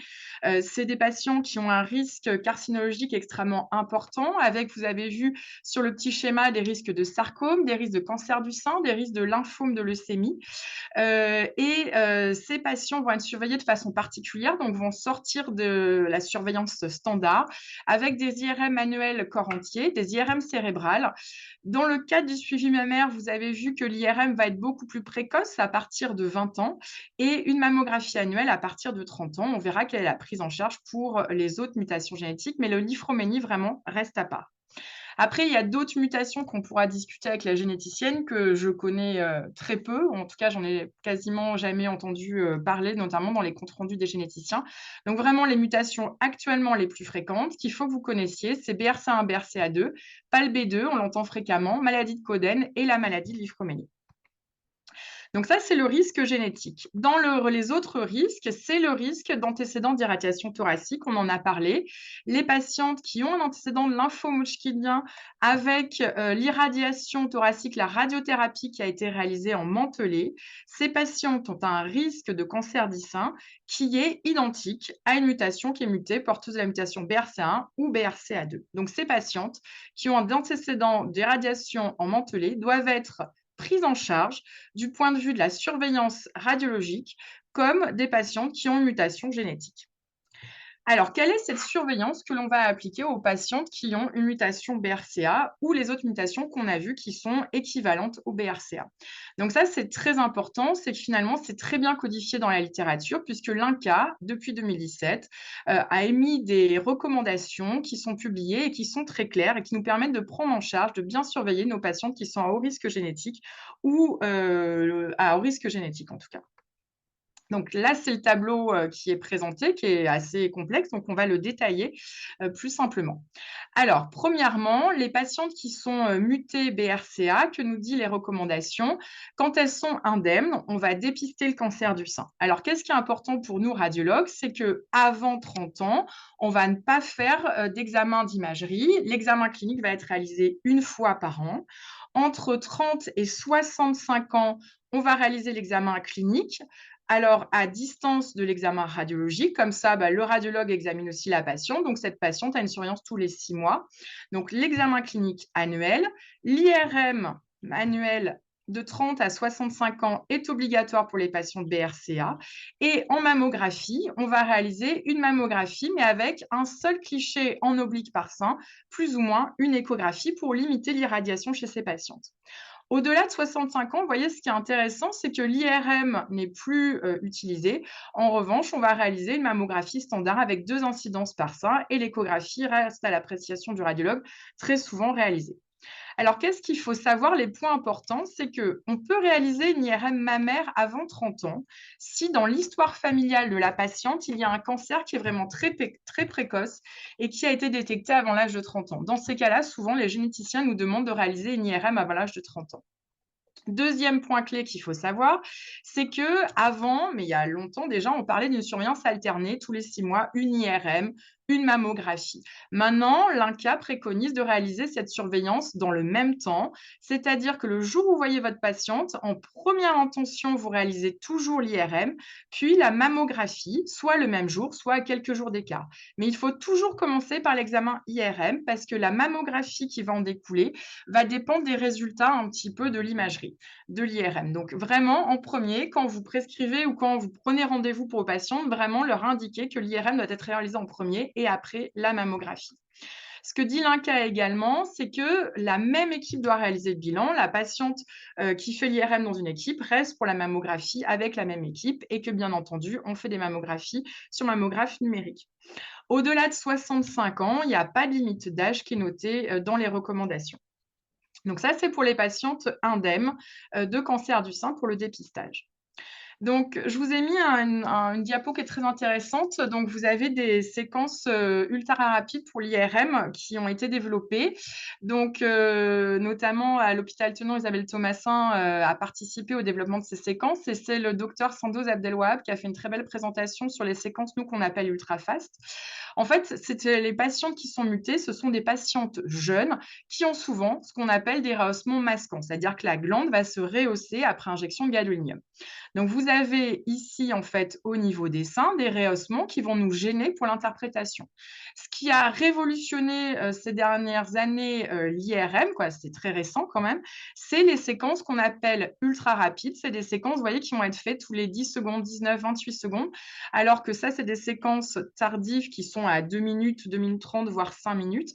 C'est des patients qui ont un risque carcinologique extrêmement important, avec, vous avez vu sur le petit schéma, des risques de sarcome, des risques de cancer du sein, des risques de lymphome de leucémie. Ces patients vont être surveillés de façon particulière, donc vont sortir de la surveillance standard avec des IRM manuels corps entier, des IRM cérébrales. Dans le cadre du suivi mammaire, vous avez vu que l'IRM va être beaucoup plus précoce à partir de 20 ans et une mammographie annuelle à partir de 30 ans. On verra quelle est la prise en charge pour les autres mutations génétiques, mais le lymphroménie vraiment reste à part. Après, il y a d'autres mutations qu'on pourra discuter avec la généticienne que je connais très peu. En tout cas, j'en ai quasiment jamais entendu parler, notamment dans les comptes rendus des généticiens. Donc vraiment, les mutations actuellement les plus fréquentes qu'il faut que vous connaissiez, c'est BRCA1, BRCA2, PALB2, on l'entend fréquemment, maladie de Coden et la maladie de Lief-Khomeini. Donc ça, c'est le risque génétique. Dans les autres risques, c'est le risque d'antécédents d'irradiation thoracique, on en a parlé. Les patientes qui ont un antécédent de lymphome hodgkinien avec l'irradiation thoracique, la radiothérapie qui a été réalisée en Mantelet, ces patientes ont un risque de cancer du sein qui est identique à une mutation qui est mutée, porteuse de la mutation BRCA1 ou BRCA2. Donc ces patientes qui ont un antécédent d'irradiation en Mantelet doivent être prises en charge du point de vue de la surveillance radiologique comme des patients qui ont une mutation génétique. Alors, quelle est cette surveillance que l'on va appliquer aux patientes qui ont une mutation BRCA ou les autres mutations qu'on a vues qui sont équivalentes au BRCA? Donc ça, c'est très important, c'est que finalement, c'est très bien codifié dans la littérature puisque l'INCa, depuis 2017, a émis des recommandations qui sont publiées et qui sont très claires et qui nous permettent de prendre en charge, de bien surveiller nos patientes qui sont à haut risque génétique ou à haut risque génétique en tout cas. Donc là, c'est le tableau qui est présenté, qui est assez complexe, donc on va le détailler plus simplement. Alors, premièrement, les patientes qui sont mutées BRCA, que nous disent les recommandations, quand elles sont indemnes, on va dépister le cancer du sein. Alors, qu'est-ce qui est important pour nous radiologues? C'est qu'avant 30 ans, on va ne pas faire d'examen d'imagerie. L'examen clinique va être réalisé une fois par an. Entre 30 et 65 ans, on va réaliser l'examen clinique. Alors, à distance de l'examen radiologique, comme ça, le radiologue examine aussi la patiente. Donc, cette patiente a une surveillance tous les 6 mois. Donc, l'examen clinique annuel, l'IRM annuel de 30 à 65 ans est obligatoire pour les patients de BRCA. Et en mammographie, on va réaliser une mammographie, mais avec un seul cliché en oblique par sein, plus ou moins une échographie pour limiter l'irradiation chez ces patientes. Au-delà de 65 ans, vous voyez, ce qui est intéressant, c'est que l'IRM n'est plus utilisé. En revanche, on va réaliser une mammographie standard avec 2 incidences par sein et l'échographie reste à l'appréciation du radiologue, très souvent réalisée. Alors, qu'est-ce qu'il faut savoir? Les points importants, c'est qu'on peut réaliser une IRM mammaire avant 30 ans si dans l'histoire familiale de la patiente, il y a un cancer qui est vraiment très, très précoce et qui a été détecté avant l'âge de 30 ans. Dans ces cas-là, souvent, les généticiens nous demandent de réaliser une IRM avant l'âge de 30 ans. Deuxième point clé qu'il faut savoir, c'est qu'avant, mais il y a longtemps déjà, on parlait d'une surveillance alternée tous les 6 mois, une IRM, une mammographie. Maintenant, l'INCa préconise de réaliser cette surveillance dans le même temps, c'est-à-dire que le jour où vous voyez votre patiente, en première intention, vous réalisez toujours l'IRM, puis la mammographie, soit le même jour, soit à quelques jours d'écart. Mais il faut toujours commencer par l'examen IRM parce que la mammographie qui va en découler va dépendre des résultats un petit peu de l'imagerie, de l'IRM. Donc vraiment, en premier, quand vous prescrivez ou quand vous prenez rendez-vous pour vos patients, vraiment leur indiquer que l'IRM doit être réalisé en premier et après la mammographie. Ce que dit l'INCa également, c'est que la même équipe doit réaliser le bilan. La patiente qui fait l'IRM dans une équipe reste pour la mammographie avec la même équipe et que, bien entendu, on fait des mammographies sur mammographe numérique. Au-delà de 65 ans, il n'y a pas de limite d'âge qui est notée dans les recommandations. Donc ça, c'est pour les patientes indemnes de cancer du sein pour le dépistage. Donc, je vous ai mis une diapo qui est très intéressante. Donc, vous avez des séquences ultra rapides pour l'IRM qui ont été développées. Donc, notamment à l'hôpital Tenon, Isabelle Thomasin a participé au développement de ces séquences. Et c'est le docteur Sandoz Abdelwahab qui a fait une très belle présentation sur les séquences, nous, qu'on appelle ultra fast. En fait, les patientes qui sont mutées, ce sont des patientes jeunes qui ont souvent ce qu'on appelle des rehaussements masquants, c'est-à-dire que la glande va se rehausser après injection de gadolinium. Donc, vous avez ici, en fait, au niveau des seins, des rehaussements qui vont nous gêner pour l'interprétation. Ce qui a révolutionné ces dernières années l'IRM, c'est très récent quand même, c'est les séquences qu'on appelle ultra rapides. C'est des séquences, vous voyez, qui vont être faites tous les 10 secondes, 19, 28 secondes, alors que ça, c'est des séquences tardives qui sont à 2 minutes, 2 minutes 30, voire 5 minutes.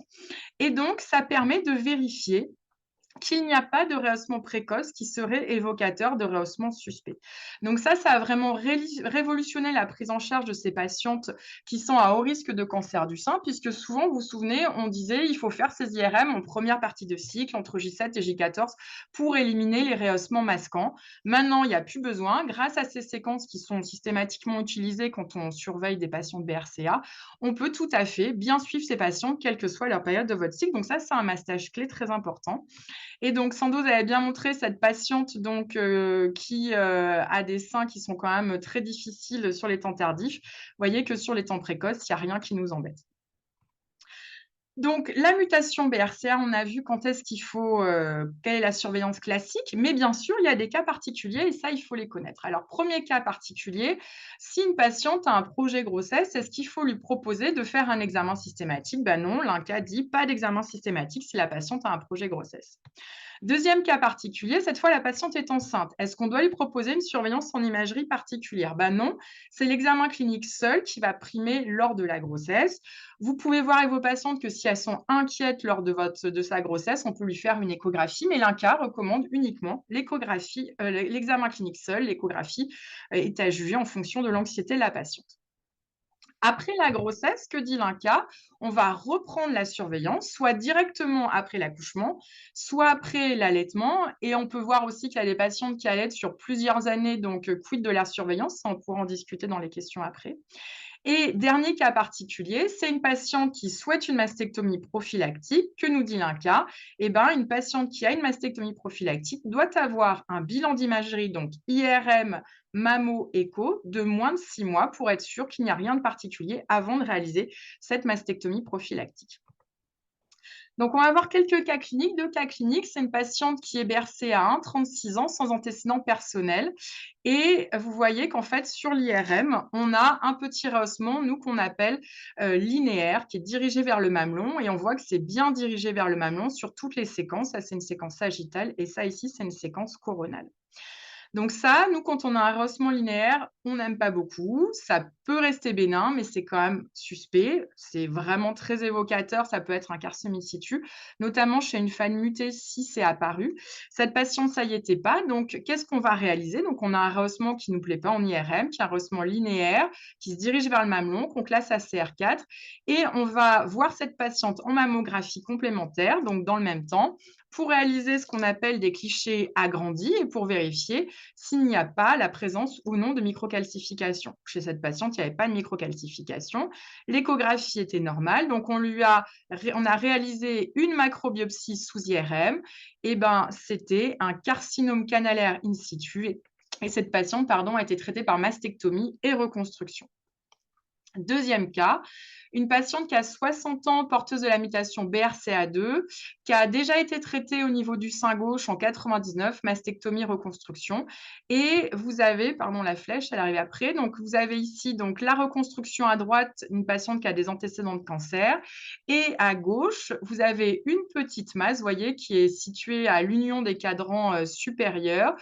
Et donc, ça permet de vérifier qu'il n'y a pas de rehaussement précoce qui serait évocateur de rehaussement suspect. Donc ça a vraiment révolutionné la prise en charge de ces patientes qui sont à haut risque de cancer du sein, puisque souvent, vous vous souvenez, on disait il faut faire ces IRM en première partie de cycle, entre J7 et J14, pour éliminer les rehaussements masquants. Maintenant, il n'y a plus besoin. Grâce à ces séquences qui sont systématiquement utilisées quand on surveille des patients de BRCA, on peut tout à fait bien suivre ces patients, quelle que soit leur période de votre cycle. Donc ça, c'est un mastage clé très important. Et donc, Sandoz avait bien montré cette patiente donc, qui a des seins qui sont quand même très difficiles sur les temps tardifs. Vous voyez que sur les temps précoces, il n'y a rien qui nous embête. Donc, la mutation BRCA, on a vu quand est-ce qu'il faut, quelle est la surveillance classique, mais bien sûr, il y a des cas particuliers et ça, il faut les connaître. Alors, premier cas particulier, si une patiente a un projet grossesse, est-ce qu'il faut lui proposer de faire un examen systématique? Ben non, l'INCa dit pas d'examen systématique si la patiente a un projet grossesse. Deuxième cas particulier, cette fois, la patiente est enceinte. Est-ce qu'on doit lui proposer une surveillance en imagerie particulière? Ben non, c'est l'examen clinique seul qui va primer lors de la grossesse. Vous pouvez voir avec vos patientes que si elles sont inquiètes lors de sa grossesse, on peut lui faire une échographie, mais l'INCa recommande uniquement l'échographie, l'examen clinique seul. L'échographie est à juger en fonction de l'anxiété de la patiente. Après la grossesse, que dit l'INCa? On va reprendre la surveillance, soit directement après l'accouchement, soit après l'allaitement. Et on peut voir aussi qu'il y a des patientes qui allaitent sur plusieurs années, donc quid de la surveillance? Ça, on pourra en discuter dans les questions après. Et dernier cas particulier, c'est une patiente qui souhaite une mastectomie prophylactique. Que nous dit l'INCa? Eh ben, une patiente qui a une mastectomie prophylactique doit avoir un bilan d'imagerie, donc IRM, mammo, écho, de moins de 6 mois pour être sûr qu'il n'y a rien de particulier avant de réaliser cette mastectomie prophylactique. Donc, on va voir quelques cas cliniques. Deux cas cliniques, c'est une patiente qui est BRCA1, 36 ans, sans antécédent personnel. Et vous voyez qu'en fait, sur l'IRM, on a un petit rehaussement, nous, qu'on appelle linéaire, qui est dirigé vers le mamelon. Et on voit que c'est bien dirigé vers le mamelon sur toutes les séquences. Ça, c'est une séquence sagittale. Et ça, ici, c'est une séquence coronale. Donc ça, nous, quand on a un rehaussement linéaire, on n'aime pas beaucoup. Ça peut rester bénin, mais c'est quand même suspect. C'est vraiment très évocateur. Ça peut être un carcinome in situ, notamment chez une femme mutée si c'est apparu. Cette patiente, ça y était pas. Donc, qu'est-ce qu'on va réaliser? Donc, on a un rehaussement qui ne nous plaît pas en IRM, qui est un rehaussement linéaire, qui se dirige vers le mamelon, qu'on classe à CR4. Et on va voir cette patiente en mammographie complémentaire, donc dans le même temps, pour réaliser ce qu'on appelle des clichés agrandis et pour vérifier s'il n'y a pas la présence ou non de microcalcification. Chez cette patiente, il n'y avait pas de microcalcification. L'échographie était normale, donc on a réalisé une macrobiopsie sous IRM. Et ben, c'était un carcinome canalaire in situ. Et cette patiente, a été traitée par mastectomie et reconstruction. Deuxième cas, une patiente qui a 60 ans, porteuse de la mutation BRCA2, qui a déjà été traitée au niveau du sein gauche en 99, mastectomie, reconstruction. Et vous avez, la flèche, elle arrive après. Donc, vous avez ici donc, la reconstruction à droite, une patiente qui a des antécédents de cancer. Et à gauche, vous avez une petite masse, vous voyez, qui est située à l'union des cadrans supérieurs,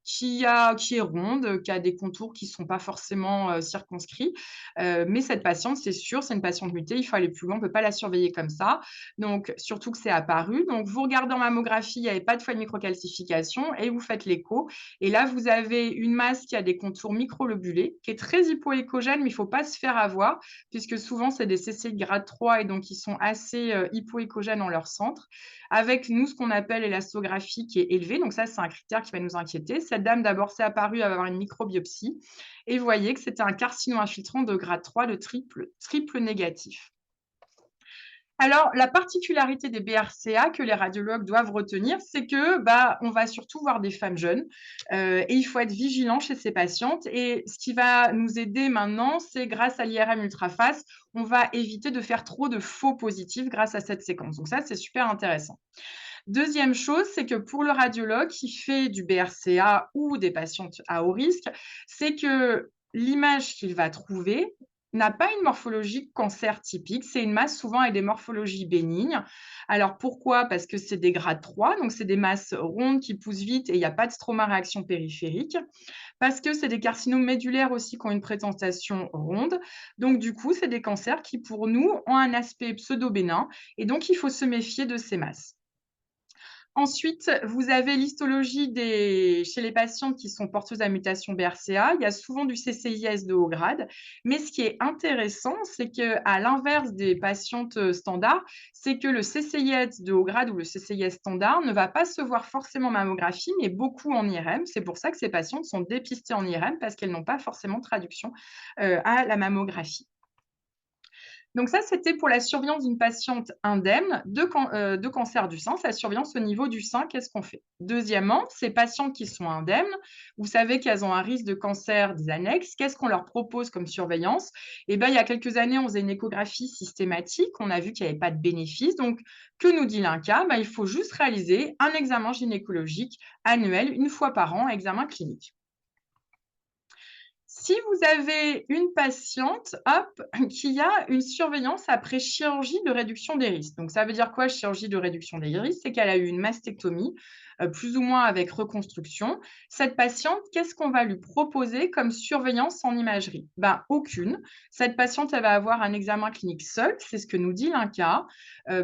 qui est ronde, qui a des contours qui ne sont pas forcément circonscrits. Mais cette patiente, c'est sûr, c'est une patiente mutée, il faut aller plus loin, on ne peut pas la surveiller comme ça. Donc, surtout que c'est apparu. Donc, vous regardez en mammographie, il n'y avait pas de foie de microcalcification et vous faites l'écho. Et là, vous avez une masse qui a des contours microlobulés, qui est très hypoéchogène, mais il ne faut pas se faire avoir, puisque souvent, c'est des CCI de grade 3 et donc ils sont assez hypoéchogènes en leur centre. Avec nous, ce qu'on appelle élastographie qui est élevée. Donc, ça, c'est un critère qui va nous inquiéter. Cette dame, d'abord, c'est apparu, elle va avoir une microbiopsie. Et vous voyez que c'était un carcinome infiltrant de grade 3 de triple négatif. Alors, la particularité des BRCA que les radiologues doivent retenir, c'est que on va surtout voir des femmes jeunes et il faut être vigilant chez ces patientes. Et ce qui va nous aider maintenant, c'est grâce à l'IRM ultraface, on va éviter de faire trop de faux positifs grâce à cette séquence. Donc ça, c'est super intéressant. Deuxième chose, c'est que pour le radiologue qui fait du BRCA ou des patientes à haut risque, c'est que l'image qu'il va trouver n'a pas une morphologie cancer typique, c'est une masse souvent avec des morphologies bénignes. Alors pourquoi? Parce que c'est des grades 3, donc c'est des masses rondes qui poussent vite et il n'y a pas de stroma réaction périphérique. Parce que c'est des carcinomes médulaires aussi qui ont une présentation ronde. Donc du coup, c'est des cancers qui pour nous ont un aspect pseudo-bénin et donc il faut se méfier de ces masses. Ensuite, vous avez l'histologie chez les patientes qui sont porteuses à mutation BRCA. Il y a souvent du CCIS de haut grade. Mais ce qui est intéressant, c'est qu'à l'inverse des patientes standards, c'est que le CCIS de haut grade ou le CCIS standard ne va pas se voir forcément en mammographie, mais beaucoup en IRM. C'est pour ça que ces patientes sont dépistées en IRM parce qu'elles n'ont pas forcément de traduction à la mammographie. Donc ça, c'était pour la surveillance d'une patiente indemne de cancer du sein, sa surveillance au niveau du sein, qu'est-ce qu'on fait? Deuxièmement, ces patientes qui sont indemnes, vous savez qu'elles ont un risque de cancer des annexes, qu'est-ce qu'on leur propose comme surveillance? Eh bien, il y a quelques années, on faisait une échographie systématique, on a vu qu'il n'y avait pas de bénéfice, donc que nous dit l'INCa? Il faut juste réaliser un examen gynécologique annuel, une fois par an, examen clinique. Si vous avez une patiente, qui a une surveillance après chirurgie de réduction des risques. Donc, ça veut dire quoi, chirurgie de réduction des risques? C'est qu'elle a eu une mastectomie, plus ou moins avec reconstruction. Cette patiente, qu'est-ce qu'on va lui proposer comme surveillance en imagerie? Aucune. Cette patiente, elle va avoir un examen clinique seul, c'est ce que nous dit l'INCa.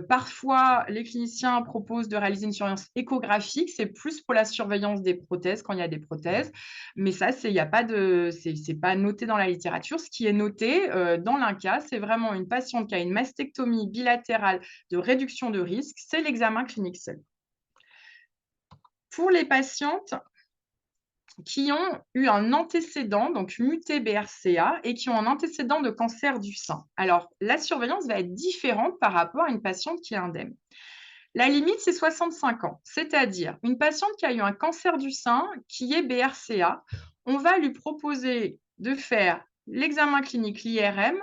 Parfois, les cliniciens proposent de réaliser une surveillance échographique, c'est plus pour la surveillance des prothèses, quand il y a des prothèses. Mais ça, c'est pas noté dans la littérature. Ce qui est noté dans l'INCa, c'est vraiment une patiente qui a une mastectomie bilatérale de réduction de risque, c'est l'examen clinique seul. Pour les patientes qui ont eu un antécédent, donc muté BRCA, et qui ont un antécédent de cancer du sein. Alors, la surveillance va être différente par rapport à une patiente qui est indemne. La limite, c'est 65 ans, c'est-à-dire une patiente qui a eu un cancer du sein, qui est BRCA, on va lui proposer de faire l'examen clinique, l'IRM,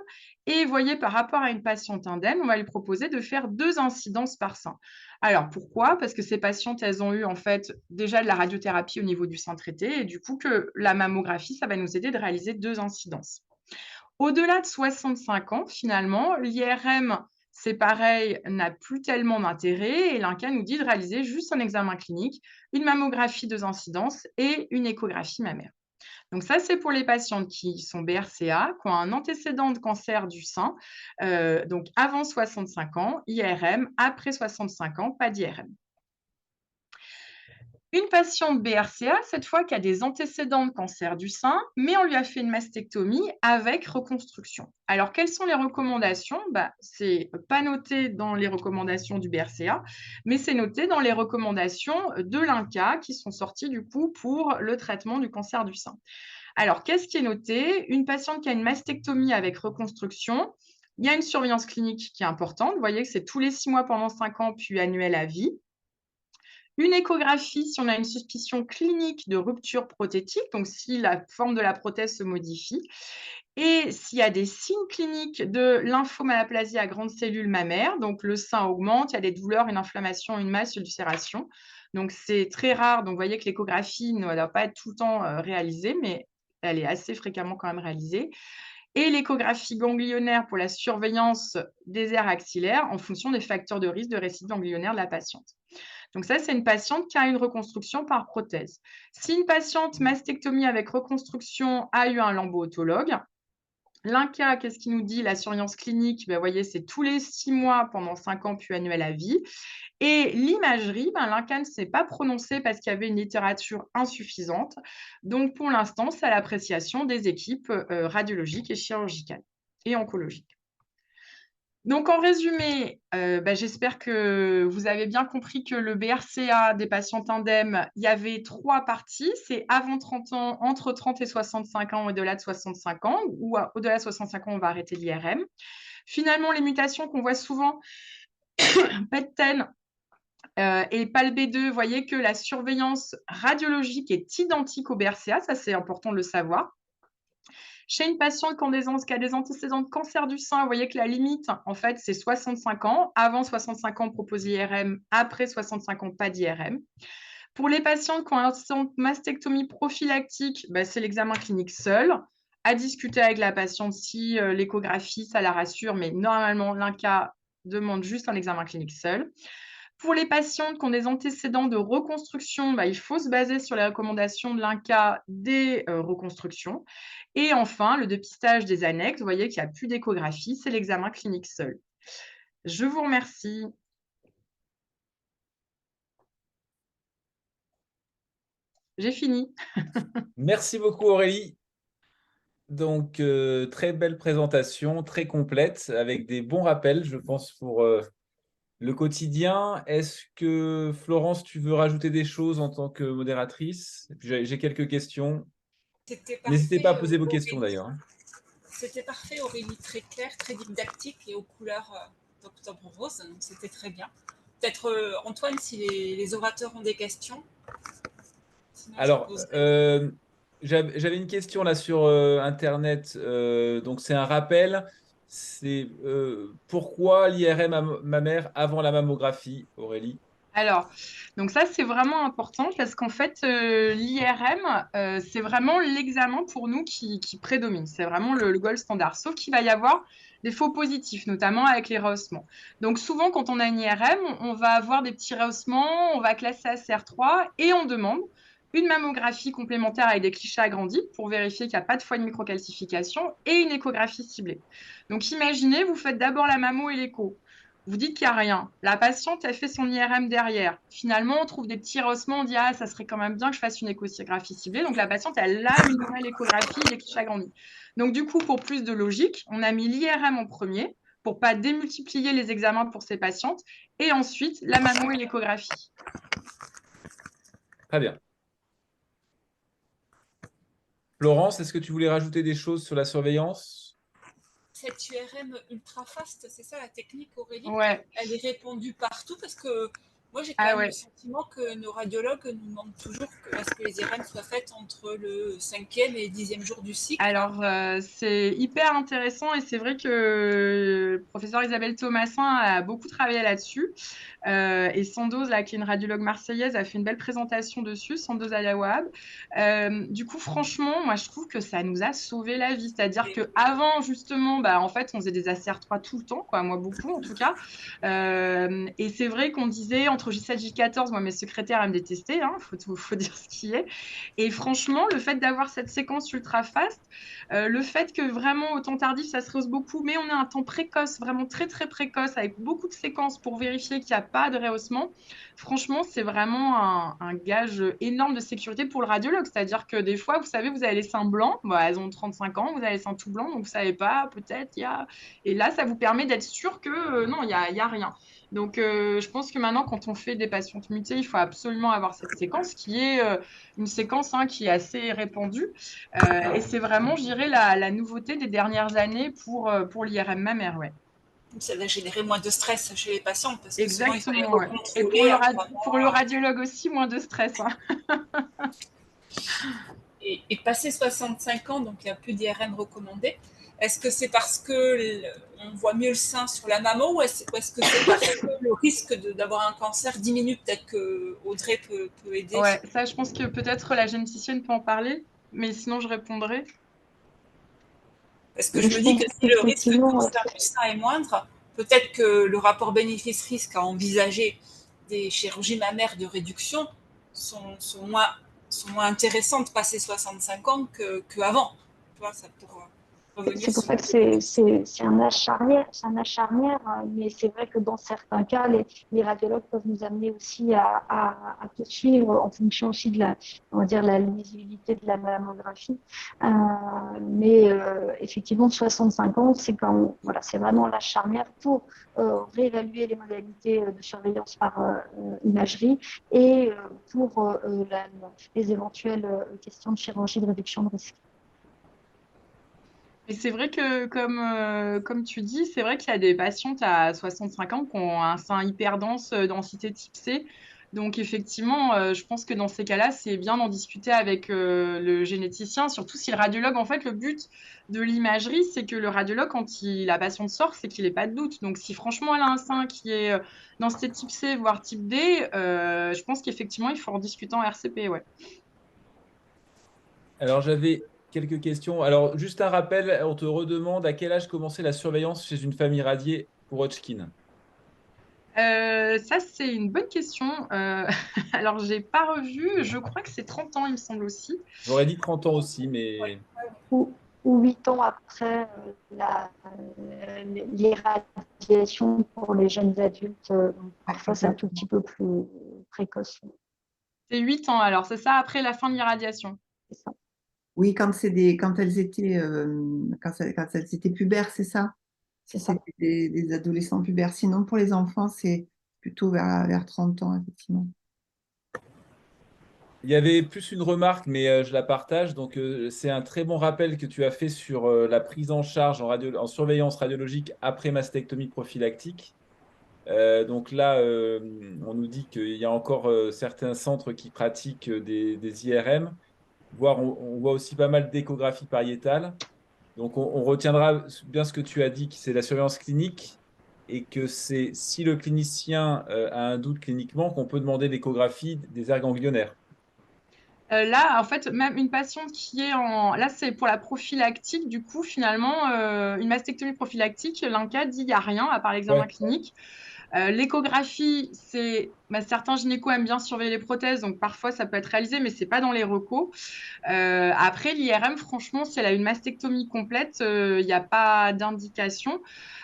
et voyez, par rapport à une patiente indemne, on va lui proposer de faire 2 incidences par sein. Alors, pourquoi? Parce que ces patientes, elles ont eu en fait déjà de la radiothérapie au niveau du sein traité, et du coup que la mammographie, ça va nous aider de réaliser 2 incidences. Au-delà de 65 ans, finalement, l'IRM, c'est pareil, n'a plus tellement d'intérêt et l'INCa nous dit de réaliser juste un examen clinique, une mammographie 2 incidences et une échographie mammaire. Donc ça, c'est pour les patientes qui sont BRCA, qui ont un antécédent de cancer du sein, donc avant 65 ans, IRM, après 65 ans, pas d'IRM. Une patiente BRCA, cette fois, qui a des antécédents de cancer du sein, mais on lui a fait une mastectomie avec reconstruction. Alors, quelles sont les recommandations? C'est pas noté dans les recommandations du BRCA, mais c'est noté dans les recommandations de l'INCa qui sont sorties du coup pour le traitement du cancer du sein. Alors, qu'est-ce qui est noté? Une patiente qui a une mastectomie avec reconstruction, il y a une surveillance clinique qui est importante. Vous voyez que c'est tous les 6 mois pendant 5 ans, puis annuel à vie. Une échographie si on a une suspicion clinique de rupture prothétique, donc si la forme de la prothèse se modifie. Et s'il y a des signes cliniques de lymphomalaplasie à grandes cellules mammaires, donc le sein augmente, il y a des douleurs, une inflammation, une masse, une ulcération. Donc c'est très rare, donc vous voyez que l'échographie ne doit pas être tout le temps réalisée, mais elle est assez fréquemment quand même réalisée. Et l'échographie ganglionnaire pour la surveillance des aires axillaires en fonction des facteurs de risque de récidive ganglionnaire de la patiente. Donc ça, c'est une patiente qui a une reconstruction par prothèse. Si une patiente mastectomie avec reconstruction a eu un lambeau-autologue, l'INCa, qu'est-ce qu'il nous dit? La surveillance clinique, vous voyez, c'est tous les 6 mois pendant 5 ans, puis annuel à vie. Et l'imagerie, l'INCa ne s'est pas prononcé parce qu'il y avait une littérature insuffisante. Donc, pour l'instant, c'est à l'appréciation des équipes radiologiques et chirurgicales et oncologiques. Donc, en résumé, j'espère que vous avez bien compris que le BRCA des patientes indemnes, il y avait 3 parties. C'est avant 30 ans, entre 30 et 65 ans, au-delà de 65 ans, ou au-delà de 65 ans, on va arrêter l'IRM. Finalement, les mutations qu'on voit souvent, PET-10 et PAL-B2, vous voyez que la surveillance radiologique est identique au BRCA, ça c'est important de le savoir. Chez une patiente qui a des antécédents de cancer du sein, vous voyez que la limite, en fait, c'est 65 ans. Avant 65 ans, on propose l'IRM. Après 65 ans, pas d'IRM. Pour les patientes qui ont une mastectomie prophylactique, c'est l'examen clinique seul. À discuter avec la patiente si l'échographie, ça la rassure, mais normalement, l'INCa demande juste un examen clinique seul. Pour les patientes qui ont des antécédents de reconstruction, il faut se baser sur les recommandations de l'INCa des reconstructions. Et enfin, le dépistage des annexes, vous voyez qu'il n'y a plus d'échographie, c'est l'examen clinique seul. Je vous remercie. J'ai fini. Merci beaucoup Aurélie. Donc, très belle présentation, très complète, avec des bons rappels, je pense, pour le quotidien. Est-ce que, Florence, tu veux rajouter des choses en tant que modératrice? Et puis, j'ai quelques questions. C'était N'hésitez pas à parfait, poser vos questions Aurélie. d'ailleurs, hein. C'était parfait, Aurélie, très clair, très didactique et aux couleurs d'Octobre Rose, donc c'était très bien. Peut-être Antoine, si les orateurs ont des questions, sinon je Alors, poserai. j'avais une question là sur Internet. Donc, c'est un rappel. C'est pourquoi l'IRM mammaire avant la mammographie, Aurélie? Alors, donc ça, c'est vraiment important parce qu'en fait, l'IRM, c'est vraiment l'examen pour nous qui prédomine. C'est vraiment le gold standard. Sauf qu'il va y avoir des faux positifs, notamment avec les rehaussements. Donc, souvent, quand on a une IRM, on va avoir des petits rehaussements, on va classer à CR3 et on demande une mammographie complémentaire avec des clichés agrandis pour vérifier qu'il n'y a pas de foie de microcalcification et une échographie ciblée. Donc, imaginez, vous faites d'abord la mammo et l'écho. Vous dites qu'il n'y a rien. La patiente, elle fait son IRM derrière. Finalement, on trouve des petits rehaussements. On dit, ah, ça serait quand même bien que je fasse une échographie ciblée. Donc, la patiente, elle a une nouvelle échographie des clichés agrandis. Donc, du coup, pour plus de logique, on a mis l'IRM en premier pour ne pas démultiplier les examens pour ces patientes. Et ensuite, la mammo et l'échographie. Très bien. Florence, est-ce que tu voulais rajouter des choses sur la surveillance? Cette URM ultra fast, c'est ça la technique, Aurélie? Ouais. Elle est répandue partout parce que moi j'ai quand Ah même le ouais. sentiment que nos radiologues nous demandent toujours à ce que les IRM soient faites entre le 5e et 10e jour du cycle. Alors, c'est hyper intéressant et c'est vrai que le professeur Isabelle Thomasin a beaucoup travaillé là-dessus. Et Sandoz, là, qui est une radiologue marseillaise, a fait une belle présentation dessus, Sandoz Ayawab. Du coup, franchement, moi, je trouve que ça nous a sauvé la vie. C'est-à-dire qu'avant, justement, bah, en fait, on faisait des ACR3 tout le temps, quoi, moi, beaucoup, en tout cas. Et c'est vrai qu'on disait entre J7 et J14, moi, mes secrétaires, elles me détestaient, hein, faut dire ce qui est. Et franchement, le fait d'avoir cette séquence ultra fast, le fait que vraiment au temps tardif, ça se rehausse beaucoup, mais on a un temps précoce, vraiment très très précoce, avec beaucoup de séquences pour vérifier qu'il n'y a pas de rehaussement, franchement, c'est vraiment un gage énorme de sécurité pour le radiologue. C'est-à-dire que des fois, vous savez, vous avez les seins blancs, bah, elles ont 35 ans, vous avez les seins tout blancs, donc vous ne savez pas, peut-être, il y a... Et là, ça vous permet d'être sûr que non, il y a rien. Donc, je pense que maintenant, quand on fait des patientes mutées, il faut absolument avoir cette séquence qui est une séquence qui est assez répandue. Et c'est vraiment, je dirais, la nouveauté des dernières années pour l'IRM mammaire. Ouais. Ça va générer moins de stress chez les patients parce que souvent il faut les Exactement. Ouais. Et recontrôler à 3 pour le mois. radiologue aussi, moins de stress. Et passé 65 ans, donc il n'y a plus d'IRM recommandé. Est-ce que c'est parce que on voit mieux le sein sur la mammo ou est-ce que c'est parce que le risque d'avoir un cancer diminue? Peut-être que Audrey peut aider. Ouais, ça, je pense que peut-être la généticienne peut en parler, mais sinon, je répondrai. Parce que Mais je me je dis que pense si le risque de qu'effectivement, cancer du sein est moindre, peut-être que le rapport bénéfice-risque à envisager des chirurgies mammaires de réduction sont moins intéressantes passé 65 ans qu'avant. Tu vois, ça pourra revenir c'est pour sur ça que c'est un âge charnière, mais c'est vrai que dans certains cas, les radiologues peuvent nous amener aussi à poursuivre en fonction aussi de on va dire, la lisibilité de la mammographie. Effectivement, 65 ans, c'est quand, voilà, c'est vraiment l'âge charnière pour réévaluer les modalités de surveillance par imagerie et pour les éventuelles questions de chirurgie de réduction de risque. Et c'est vrai que, comme tu dis, c'est vrai qu'il y a des patientes à 65 ans qui ont un sein hyper dense, densité type C. Donc, effectivement, je pense que dans ces cas-là, c'est bien d'en discuter avec le généticien, surtout si le radiologue, en fait, le but de l'imagerie, c'est que le radiologue, quand la patiente sort, c'est qu'il n'ait pas de doute. Donc, si franchement, elle a un sein qui est densité type C, voire type D, je pense qu'effectivement, il faut en discuter en RCP, ouais. Alors, j'avais quelques questions. Alors, juste un rappel, on te redemande à quel âge commençait la surveillance chez une famille radiée pour Hodgkin. Ça, c'est une bonne question. Alors, j'ai pas revu. Je crois que c'est 30 ans, il me semble aussi. J'aurais dit 30 ans aussi, mais Ou 8 ans après l'irradiation pour les jeunes adultes. Donc parfois, c'est un tout petit peu plus précoce. C'est 8 ans, alors c'est ça après la fin de l'irradiation. C'est ça. Oui, quand elles étaient, quand elles étaient pubères, c'est ça? Si C'est ça. c'était des adolescents pubères. Sinon, pour les enfants, c'est plutôt vers 30 ans, effectivement. Il y avait plus une remarque, mais je la partage. Donc, c'est un très bon rappel que tu as fait sur la prise en charge en surveillance radiologique après mastectomie prophylactique. Donc là, on nous dit qu'il y a encore certains centres qui pratiquent des IRM, voire on voit aussi pas mal d'échographie pariétale. Donc on retiendra bien ce que tu as dit, que c'est la surveillance clinique et que c'est si le clinicien a un doute cliniquement qu'on peut demander l'échographie des aires ganglionnaires. Là, en fait, même une patiente qui est en... Là, c'est pour la prophylactique. Du coup, finalement, une mastectomie prophylactique, l'INCa dit il n'y a rien à part l'examen Ouais. clinique. L'échographie, certains gynécos aiment bien surveiller les prothèses, donc parfois ça peut être réalisé, mais c'est pas dans les recos. Après, l'IRM, franchement, si elle a une mastectomie complète, il n'y a pas d'indication.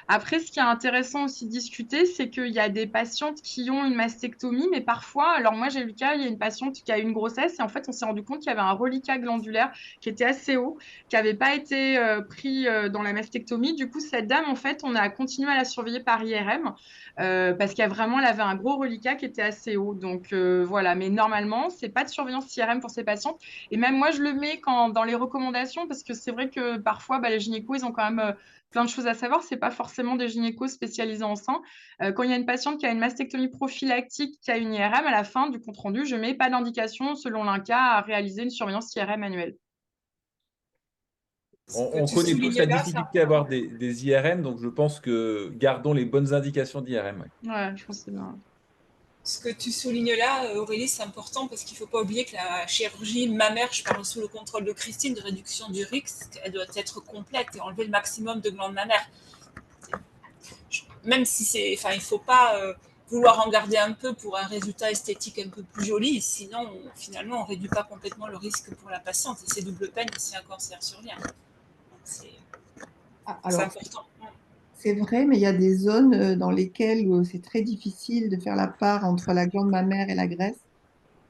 Après, ce qui est intéressant aussi de discuter, c'est qu'il y a des patientes qui ont une mastectomie, mais parfois, alors moi j'ai eu le cas, il y a une patiente qui a eu une grossesse et en fait on s'est rendu compte qu'il y avait un reliquat glandulaire qui était assez haut, qui n'avait pas été pris dans la mastectomie. Du coup, cette dame, en fait, on a continué à la surveiller par IRM parce qu'elle vraiment, elle avait un gros reliquat qui était assez haut. Donc voilà, mais normalement, c'est pas de surveillance IRM pour ces patientes. Et même moi, je le mets dans les recommandations parce que c'est vrai que parfois, les gynécos, ils ont quand même plein de choses à savoir. C'est pas forcément des gynécos spécialisés en sein. Quand il y a une patiente qui a une mastectomie prophylactique, qui a une IRM, à la fin du compte-rendu, je mets pas d'indication selon l'INCa à réaliser une surveillance IRM annuelle. Ce que On tu connaît tous soulignes la là, c'est difficulté à avoir des IRM, donc je pense que gardons les bonnes indications d'IRM. Ouais. Ouais, je pense que c'est bien. Ce que tu soulignes là, Aurélie, c'est important parce qu'il ne faut pas oublier que la chirurgie mammaire, je parle sous le contrôle de Christine, de réduction du risque, elle doit être complète et enlever le maximum de glandes mammaires. Même si c'est, enfin, il ne faut pas vouloir en garder un peu pour un résultat esthétique un peu plus joli, sinon finalement on ne réduit pas complètement le risque pour la patiente et c'est double peine si un cancer survient. C'est Alors, important. c'est vrai, mais il y a des zones dans lesquelles c'est très difficile de faire la part entre la glande mammaire et la graisse,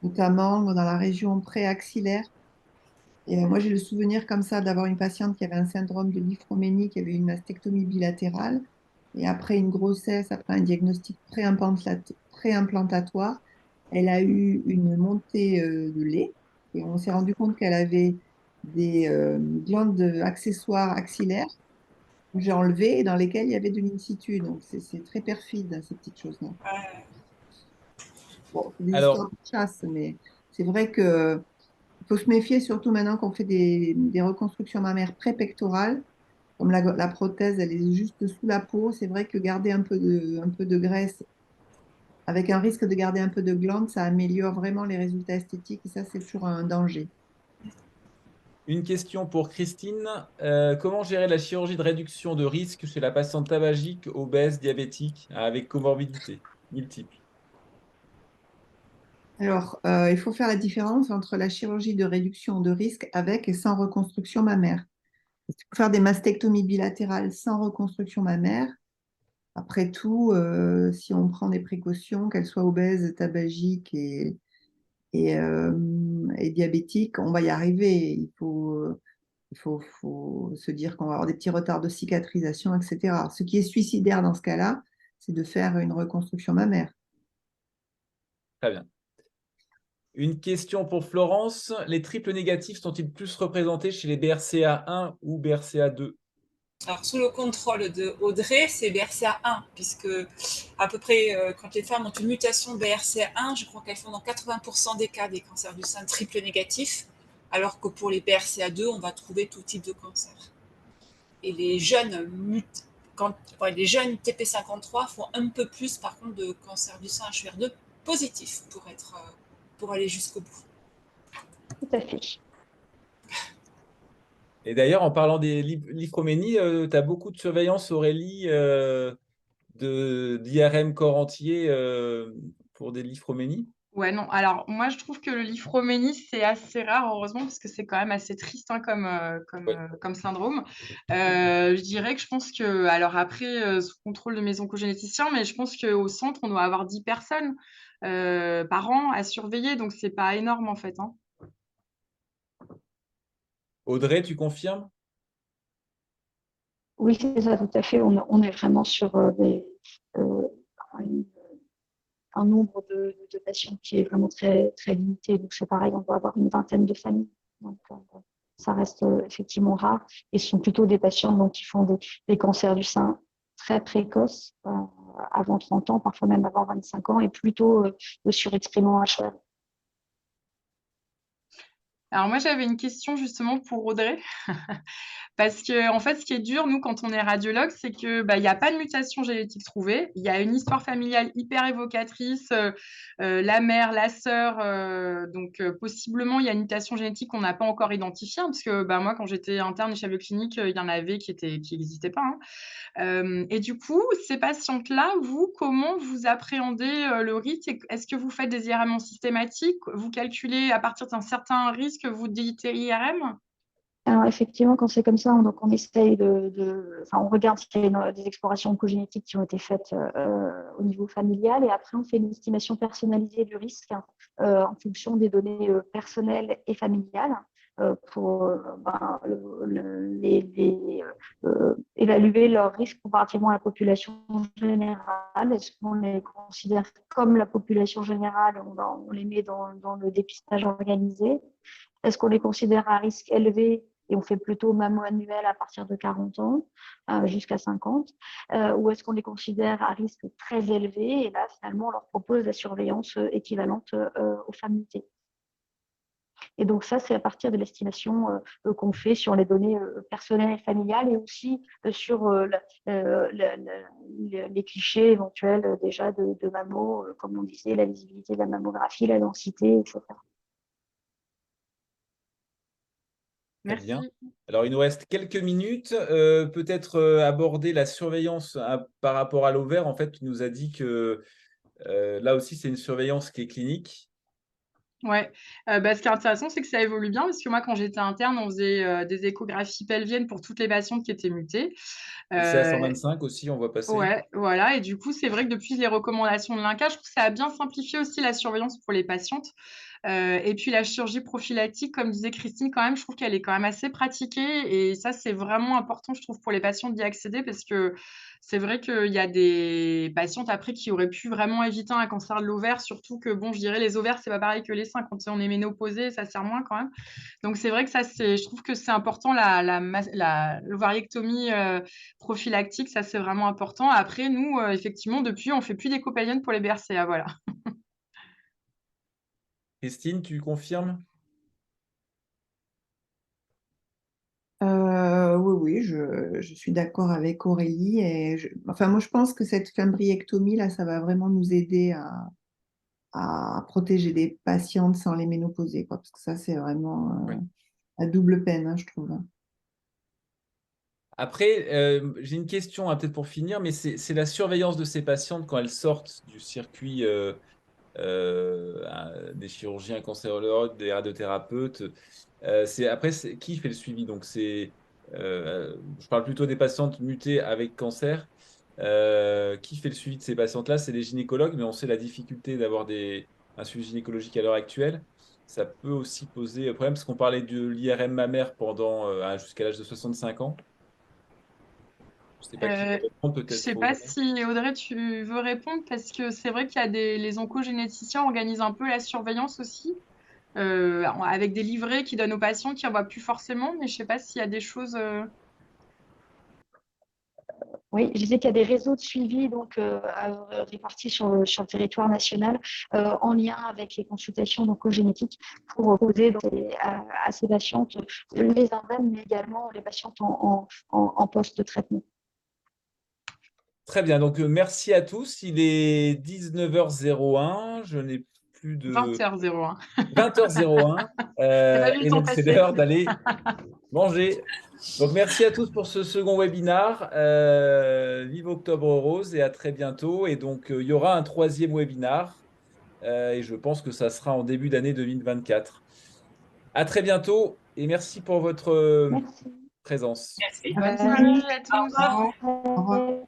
notamment dans la région préaxillaire. Et moi, j'ai le souvenir comme ça d'avoir une patiente qui avait un syndrome de l'iphroménie, qui avait une mastectomie bilatérale. Et après une grossesse, après un diagnostic préimplantatoire, elle a eu une montée de lait. Et on s'est rendu compte qu'elle avait des glandes accessoires axillaires que j'ai enlevées et dans lesquelles il y avait de l'insitu. Donc, c'est très perfide, hein, ces petites choses-là. Bon, c'est des histoires Alors, de chasse, mais c'est vrai que il faut se méfier, surtout maintenant qu'on fait des reconstructions mammaires pré-pectorales. Comme la prothèse, elle est juste sous la peau, c'est vrai que garder un peu de graisse, avec un risque de garder un peu de glande, ça améliore vraiment les résultats esthétiques et ça, c'est toujours un danger. une question pour Christine. Comment gérer la chirurgie de réduction de risque chez la patiente tabagique, obèse, diabétique, avec comorbidité multiple? Alors, il faut faire la différence entre la chirurgie de réduction de risque avec et sans reconstruction mammaire. Pour faire des mastectomies bilatérales sans reconstruction mammaire, après tout, si on prend des précautions, qu'elles soient obèses, tabagiques et diabétiques, on va y arriver. Faut se dire qu'on va avoir des petits retards de cicatrisation, etc. Ce qui est suicidaire dans ce cas-là, c'est de faire une reconstruction mammaire. Très bien. Une question pour Florence. Les triples négatifs sont-ils plus représentés chez les BRCA1 ou BRCA2? Alors, sous le contrôle de Audrey, c'est BRCA1, puisque à peu près, quand les femmes ont une mutation BRCA1, je crois qu'elles font dans 80% des cas des cancers du sein triple négatifs, alors que pour les BRCA2, on va trouver tout type de cancer. Et les jeunes, les jeunes TP53 font un peu plus, par contre, de cancer du sein HER2 positif pour aller jusqu'au bout. Tout à fait. Et d'ailleurs, en parlant des liphoménies, tu as beaucoup de surveillance, Aurélie, d'IRM corps entier pour des liphoménies? Ouais, non. Alors, moi, je trouve que le liphoménie, c'est assez rare, heureusement, parce que c'est quand même assez triste hein, Oui. comme syndrome. Je dirais que je pense que, alors après, sous contrôle de mes oncogénéticiens, mais je pense qu'au centre, on doit avoir 10 personnes. par an à surveiller, donc c'est pas énorme en fait, hein. Audrey, tu confirmes? Oui, c'est ça, tout à fait. On est vraiment sur euh, une- un nombre de patients qui est vraiment très, très limité. Donc, c'est pareil, on doit avoir une vingtaine de familles. Donc, ça reste effectivement rare. Et ce sont plutôt des patients donc, qui font des cancers du sein très précoces, avant 30 ans, parfois même avant 25 ans, et plutôt surexprimant HER. Alors moi, j'avais une question justement pour Audrey. Parce que, en fait, ce qui est dur, nous, quand on est radiologue, c'est que, bah, il y a pas de mutation génétique trouvée. Il y a une histoire familiale hyper évocatrice, la mère, la sœur, donc possiblement, il y a une mutation génétique qu'on n'a pas encore identifiée, hein, parce que, bah, moi, quand j'étais interne chez Bioclinique, il y en avait qui n'existaient pas, hein. Et du coup, ces patientes-là, vous, comment vous appréhendez, le risque? Est-ce que vous faites des IRM en systématique? Vous calculez à partir d'un certain risque, vous dites IRM? Alors, effectivement, quand c'est comme ça, on essaye enfin, on regarde s'il y a des explorations oncogénétiques qui ont été faites au niveau familial et après, on fait une estimation personnalisée du risque en fonction des données personnelles et familiales pour évaluer leur risque comparativement à la population générale. Est-ce qu'on les considère comme la population générale? On les met dans le dépistage organisé. Est-ce qu'on les considère à risque élevé et on fait plutôt mammo annuel à partir de 40 ans jusqu'à 50, ou est-ce qu'on les considère à risque très élevé et là, finalement, on leur propose la surveillance équivalente aux femmes mutées. Et donc ça, c'est à partir de l'estimation qu'on fait sur les données personnelles et familiales et aussi sur les clichés éventuels déjà de mammo, comme on disait, la visibilité de la mammographie, la densité, etc. Très bien. Merci. Alors, il nous reste quelques minutes. Peut-être aborder la surveillance par rapport à l'ovaire. En fait, tu nous as dit que là aussi, c'est une surveillance qui est clinique. Ouais, bah, ce qui est intéressant, c'est que ça évolue bien parce que moi, quand j'étais interne, on faisait, des échographies pelviennes pour toutes les patientes qui étaient mutées. Le CA Heu 125 aussi, on voit passer. Ouais, voilà et du coup, c'est vrai que depuis les recommandations de l'INCa, je trouve que ça a bien simplifié aussi la surveillance pour les patientes. Et puis la chirurgie prophylactique, comme disait Christine, quand même, je trouve qu'elle est quand même assez pratiquée et ça, c'est vraiment important, je trouve, pour les patientes d'y accéder parce que c'est vrai qu'il y a des patientes après qui auraient pu vraiment éviter un cancer de l'ovaire, surtout que bon, je dirais les ovaires, c'est pas pareil que les seins. Quand on est ménopausé, ça sert moins quand même. Donc c'est vrai que ça, je trouve que c'est important l'ovariectomie, prophylactique, ça, c'est vraiment important. Après, nous, effectivement, depuis, on fait plus d'écho pelvienne pour les BRCA, voilà. Christine, tu confirmes? Oui, oui, je suis d'accord avec Aurélie. Enfin, moi, je pense que cette fimbriectomie, là, ça va vraiment nous aider à protéger des patientes sans les ménopauser, quoi, parce que ça, c'est vraiment Oui. la double peine, hein, je trouve. Après, j'ai une question peut-être pour finir, mais c'est la surveillance de ces patientes quand elles sortent du circuit des chirurgiens cancérologues, des radiothérapeutes. Après, qui fait le suivi? Donc, je parle plutôt des patientes mutées avec cancer. Qui fait le suivi de ces patientes-là? C'est les gynécologues, mais on sait la difficulté d'avoir un suivi gynécologique à l'heure actuelle. Ça peut aussi poser problème, parce qu'on parlait de l'IRM mammaire jusqu'à l'âge de 65 ans. Je ne sais pas qui Euh, veut répondre, je peut-être sais pas Audrey. si, Audrey, tu veux répondre, parce que c'est vrai qu'il y a les oncogénéticiens organisent un peu la surveillance aussi, avec des livrets qu'ils donnent aux patients qui en voient plus forcément, mais je sais pas s'il y a des choses. Oui, je disais qu'il y a des réseaux de suivi donc, répartis sur le territoire national en lien avec les consultations oncogénétiques pour poser donc, à ces patientes les indemnes, mais également les patientes en post-traitement. Très bien, donc merci à tous. Il est 19h01. Je n'ai plus de 20h01. 20h01. J'ai pas vu le Et temps donc, c'est passer. l'heure d'aller manger. Donc, merci à tous pour ce second webinar. Vive Octobre Rose et à très bientôt. Et donc, il y aura un troisième webinar. Et je pense que ça sera en début d'année 2024. À très bientôt et merci pour votre Merci. présence. Merci. Bonne Merci. soirée à Au tous. revoir. Au revoir.